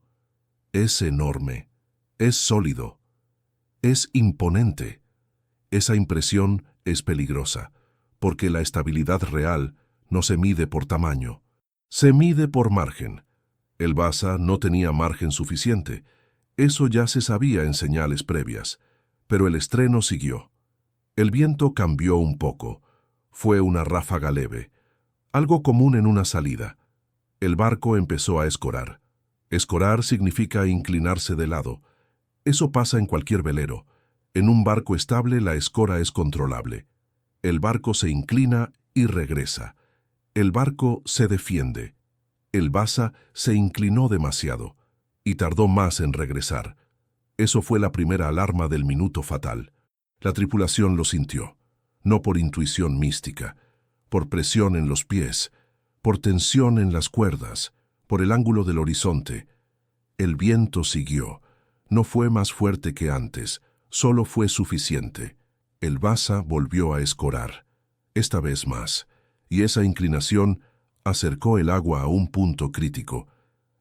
Es enorme. Es sólido. Es imponente. Esa impresión es peligrosa, porque la estabilidad real no se mide por tamaño. Se mide por margen. El Basa no tenía margen suficiente. Eso ya se sabía en señales previas. Pero el estreno siguió. El viento cambió un poco. Fue una ráfaga leve, algo común en una salida. El barco empezó a escorar. Escorar significa inclinarse de lado. Eso pasa en cualquier velero. En un barco estable la escora es controlable. El barco se inclina y regresa. El barco se defiende. El Basa se inclinó demasiado y tardó más en regresar. Eso fue la primera alarma del minuto fatal. La tripulación lo sintió, no por intuición mística, por presión en los pies, por tensión en las cuerdas, por el ángulo del horizonte. El viento siguió. No fue más fuerte que antes, solo fue suficiente. El Basa volvió a escorar, esta vez más, y esa inclinación acercó el agua a un punto crítico.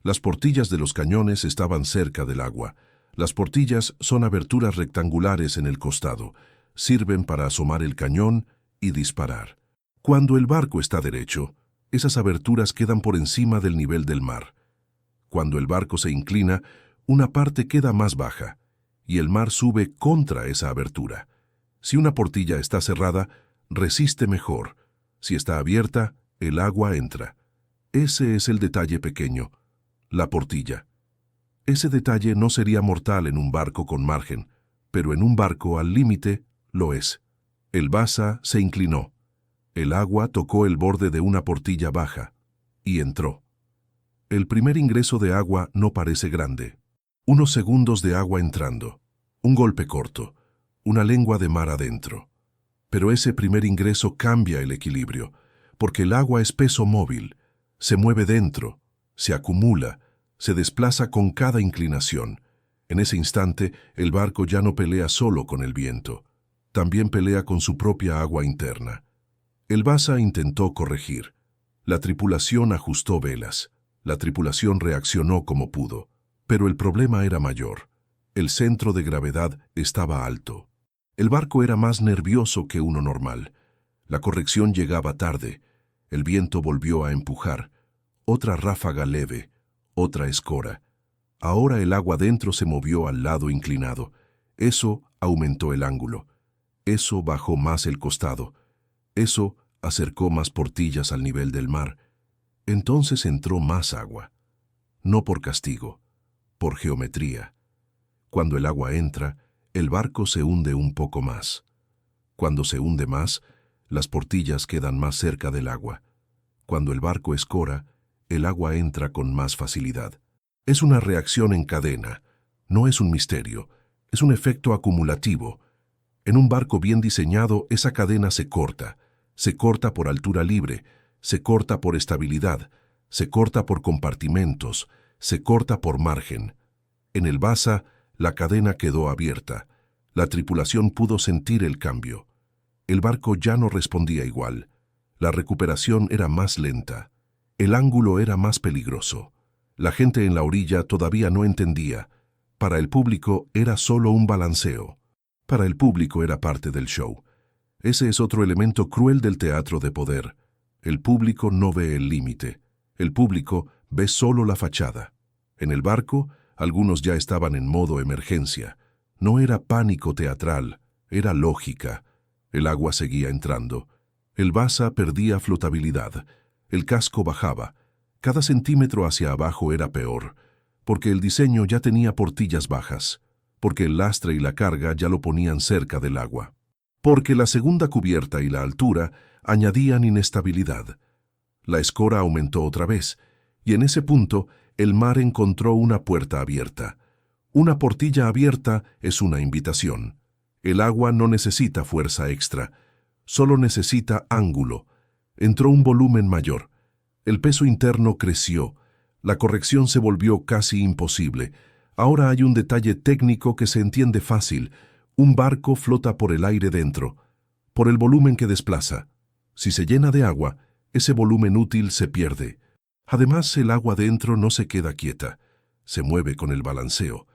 Las portillas de los cañones estaban cerca del agua. Las portillas son aberturas rectangulares en el costado. Sirven para asomar el cañón y disparar. Cuando el barco está derecho, esas aberturas quedan por encima del nivel del mar. Cuando el barco se inclina, una parte queda más baja, y el mar sube contra esa abertura. Si una portilla está cerrada, resiste mejor. Si está abierta, el agua entra. Ese es el detalle pequeño, la portilla. Ese detalle no sería mortal en un barco con margen, pero en un barco al límite lo es. El Basa se inclinó. El agua tocó el borde de una portilla baja y entró. El primer ingreso de agua no parece grande. Unos segundos de agua entrando, un golpe corto, una lengua de mar adentro. Pero ese primer ingreso cambia el equilibrio, porque el agua es peso móvil, se mueve dentro, se acumula, se desplaza con cada inclinación. En ese instante, el barco ya no pelea solo con el viento, también pelea con su propia agua interna. El Vasa intentó corregir. La tripulación ajustó velas. La tripulación reaccionó como pudo. Pero el problema era mayor. El centro de gravedad estaba alto. El barco era más nervioso que uno normal. La corrección llegaba tarde. El viento volvió a empujar. Otra ráfaga leve, otra escora. Ahora el agua dentro se movió al lado inclinado. Eso aumentó el ángulo. Eso bajó más el costado. Eso acercó más portillas al nivel del mar. Entonces entró más agua. No por castigo, por geometría. Cuando el agua entra, el barco se hunde un poco más. Cuando se hunde más, las portillas quedan más cerca del agua. Cuando el barco escora, el agua entra con más facilidad. Es una reacción en cadena, no es un misterio, es un efecto acumulativo. En un barco bien diseñado, esa cadena se corta por altura libre, se corta por estabilidad, se corta por compartimentos, se corta por margen. En el Vasa, la cadena quedó abierta. La tripulación pudo sentir el cambio. El barco ya no respondía igual. La recuperación era más lenta. El ángulo era más peligroso. La gente en la orilla todavía no entendía. Para el público era solo un balanceo. Para el público era parte del show. Ese es otro elemento cruel del teatro de poder. El público no ve el límite. El público ve solo la fachada. En el barco, algunos ya estaban en modo emergencia. No era pánico teatral, era lógica. El agua seguía entrando. El Vasa perdía flotabilidad. El casco bajaba. Cada centímetro hacia abajo era peor, porque el diseño ya tenía portillas bajas, porque el lastre y la carga ya lo ponían cerca del agua, porque la segunda cubierta y la altura añadían inestabilidad. La escora aumentó otra vez, y en ese punto el mar encontró una puerta abierta. Una portilla abierta es una invitación. El agua no necesita fuerza extra, solo necesita ángulo. Entró un volumen mayor. El peso interno creció. La corrección se volvió casi imposible. Ahora hay un detalle técnico que se entiende fácil. Un barco flota por el aire dentro, por el volumen que desplaza. Si se llena de agua, ese volumen útil se pierde. Además, el agua dentro no se queda quieta. Se mueve con el balanceo.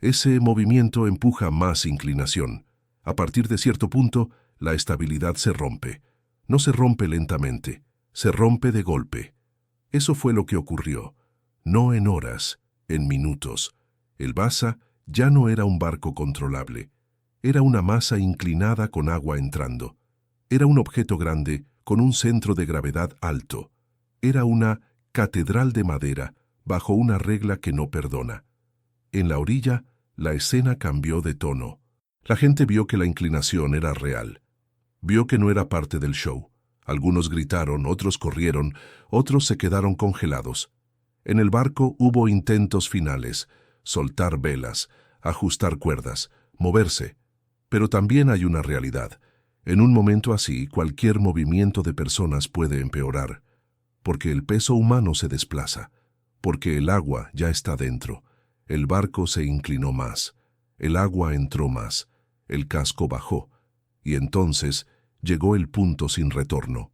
Ese movimiento empuja más inclinación. A partir de cierto punto, la estabilidad se rompe. No se rompe lentamente, se rompe de golpe. Eso fue lo que ocurrió. No en horas, en minutos. El Vasa ya no era un barco controlable. Era una masa inclinada con agua entrando. Era un objeto grande con un centro de gravedad alto. Era una catedral de madera bajo una regla que no perdona. En la orilla, la escena cambió de tono. La gente vio que la inclinación era real. Vio que no era parte del show. Algunos gritaron, otros corrieron, otros se quedaron congelados. En el barco hubo intentos finales, soltar velas, ajustar cuerdas, moverse. Pero también hay una realidad. En un momento así, cualquier movimiento de personas puede empeorar, porque el peso humano se desplaza, porque el agua ya está dentro. El barco se inclinó más, el agua entró más, el casco bajó, y entonces llegó el punto sin retorno.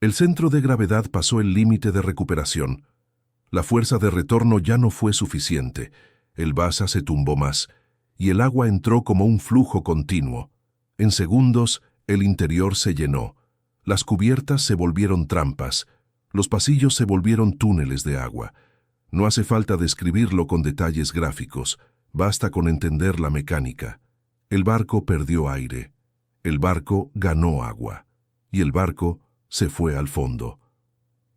El centro de gravedad pasó el límite de recuperación. La fuerza de retorno ya no fue suficiente. El Vasa se tumbó más, y el agua entró como un flujo continuo. En segundos, el interior se llenó. Las cubiertas se volvieron trampas. Los pasillos se volvieron túneles de agua. No hace falta describirlo con detalles gráficos. Basta con entender la mecánica. El barco perdió aire. El barco ganó agua. Y el barco se fue al fondo.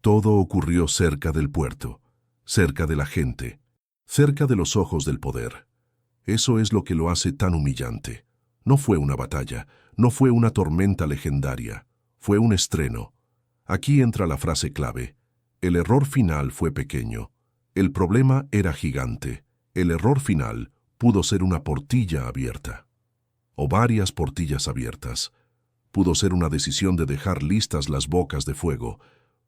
Todo ocurrió cerca del puerto, cerca de la gente, cerca de los ojos del poder. Eso es lo que lo hace tan humillante. No fue una batalla, no fue una tormenta legendaria. Fue un estreno. Aquí entra la frase clave. El error final fue pequeño. El problema era gigante. El error final pudo ser una portilla abierta. O varias portillas abiertas. Pudo ser una decisión de dejar listas las bocas de fuego.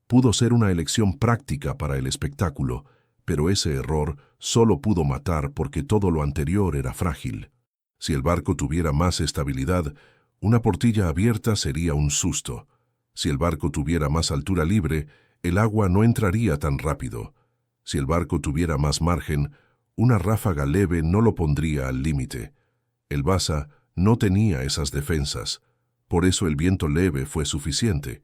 Pudo ser una elección práctica para el espectáculo, pero ese error solo pudo matar porque todo lo anterior era frágil. Si el barco tuviera más estabilidad, una portilla abierta sería un susto. Si el barco tuviera más altura libre, el agua no entraría tan rápido. Si el barco tuviera más margen, una ráfaga leve no lo pondría al límite. El Vasa no tenía esas defensas. Por eso el viento leve fue suficiente.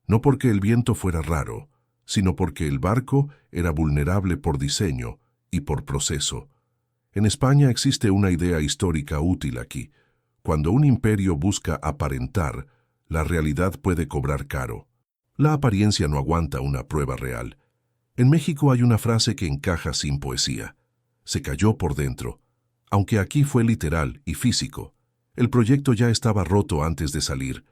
No porque el viento fuera raro, sino porque el barco era vulnerable por diseño y por proceso. En España existe una idea histórica útil aquí. Cuando un imperio busca aparentar, la realidad puede cobrar caro. La apariencia no aguanta una prueba real. En México hay una frase que encaja sin poesía. Se cayó por dentro. Aunque aquí fue literal y físico. El proyecto ya estaba roto antes de salir.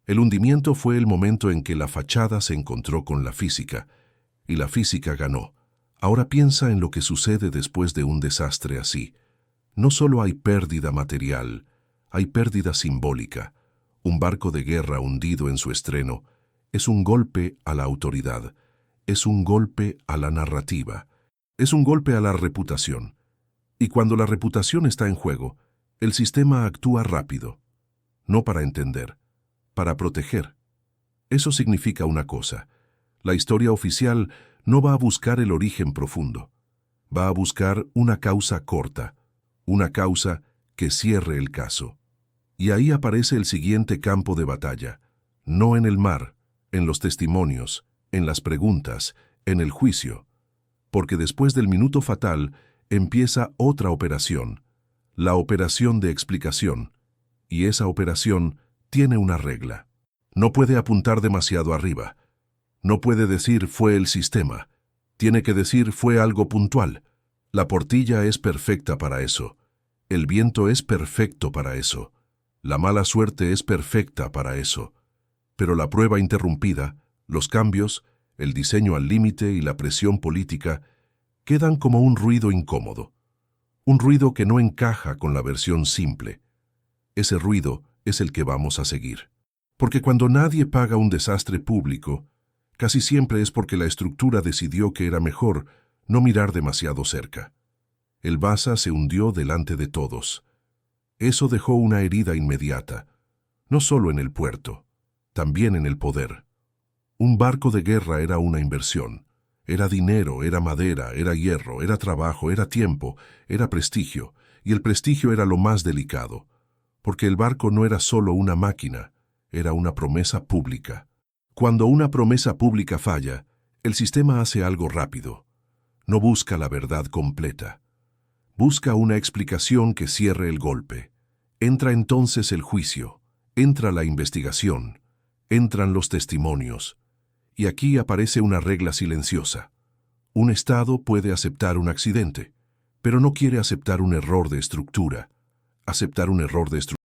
El hundimiento fue el momento en que la fachada se encontró con la física, y la física ganó. Ahora piensa en lo que sucede después de un desastre así. No solo hay pérdida material, hay pérdida simbólica. Un barco de guerra hundido en su estreno es un golpe a la autoridad, es un golpe a la narrativa, es un golpe a la reputación. Y cuando la reputación está en juego, el sistema actúa rápido, no para entender, para proteger. Eso significa una cosa. La historia oficial no va a buscar el origen profundo. Va a buscar una causa corta, una causa que cierre el caso. Y ahí aparece el siguiente campo de batalla. No en el mar, en los testimonios, en las preguntas, en el juicio. Porque después del minuto fatal empieza otra operación, la operación de explicación. Y esa operación tiene una regla. No puede apuntar demasiado arriba. No puede decir fue el sistema. Tiene que decir fue algo puntual. La portilla es perfecta para eso. El viento es perfecto para eso. La mala suerte es perfecta para eso. Pero la prueba interrumpida, los cambios, el diseño al límite y la presión política quedan como un ruido incómodo. Un ruido que no encaja con la versión simple. Ese ruido es el que vamos a seguir. Porque cuando nadie paga un desastre público, casi siempre es porque la estructura decidió que era mejor no mirar demasiado cerca. El Vasa se hundió delante de todos. Eso dejó una herida inmediata, no solo en el puerto, también en el poder. Un barco de guerra era una inversión. Era dinero, era madera, era hierro, era trabajo, era tiempo, era prestigio, y el prestigio era lo más delicado, porque el barco no era solo una máquina, era una promesa pública. Cuando una promesa pública falla, el sistema hace algo rápido. No busca la verdad completa. Busca una explicación que cierre el golpe. Entra entonces el juicio, entra la investigación, entran los testimonios. Y aquí aparece una regla silenciosa. Un Estado puede aceptar un accidente, pero no quiere aceptar un error de estructura. Aceptar un error de estructura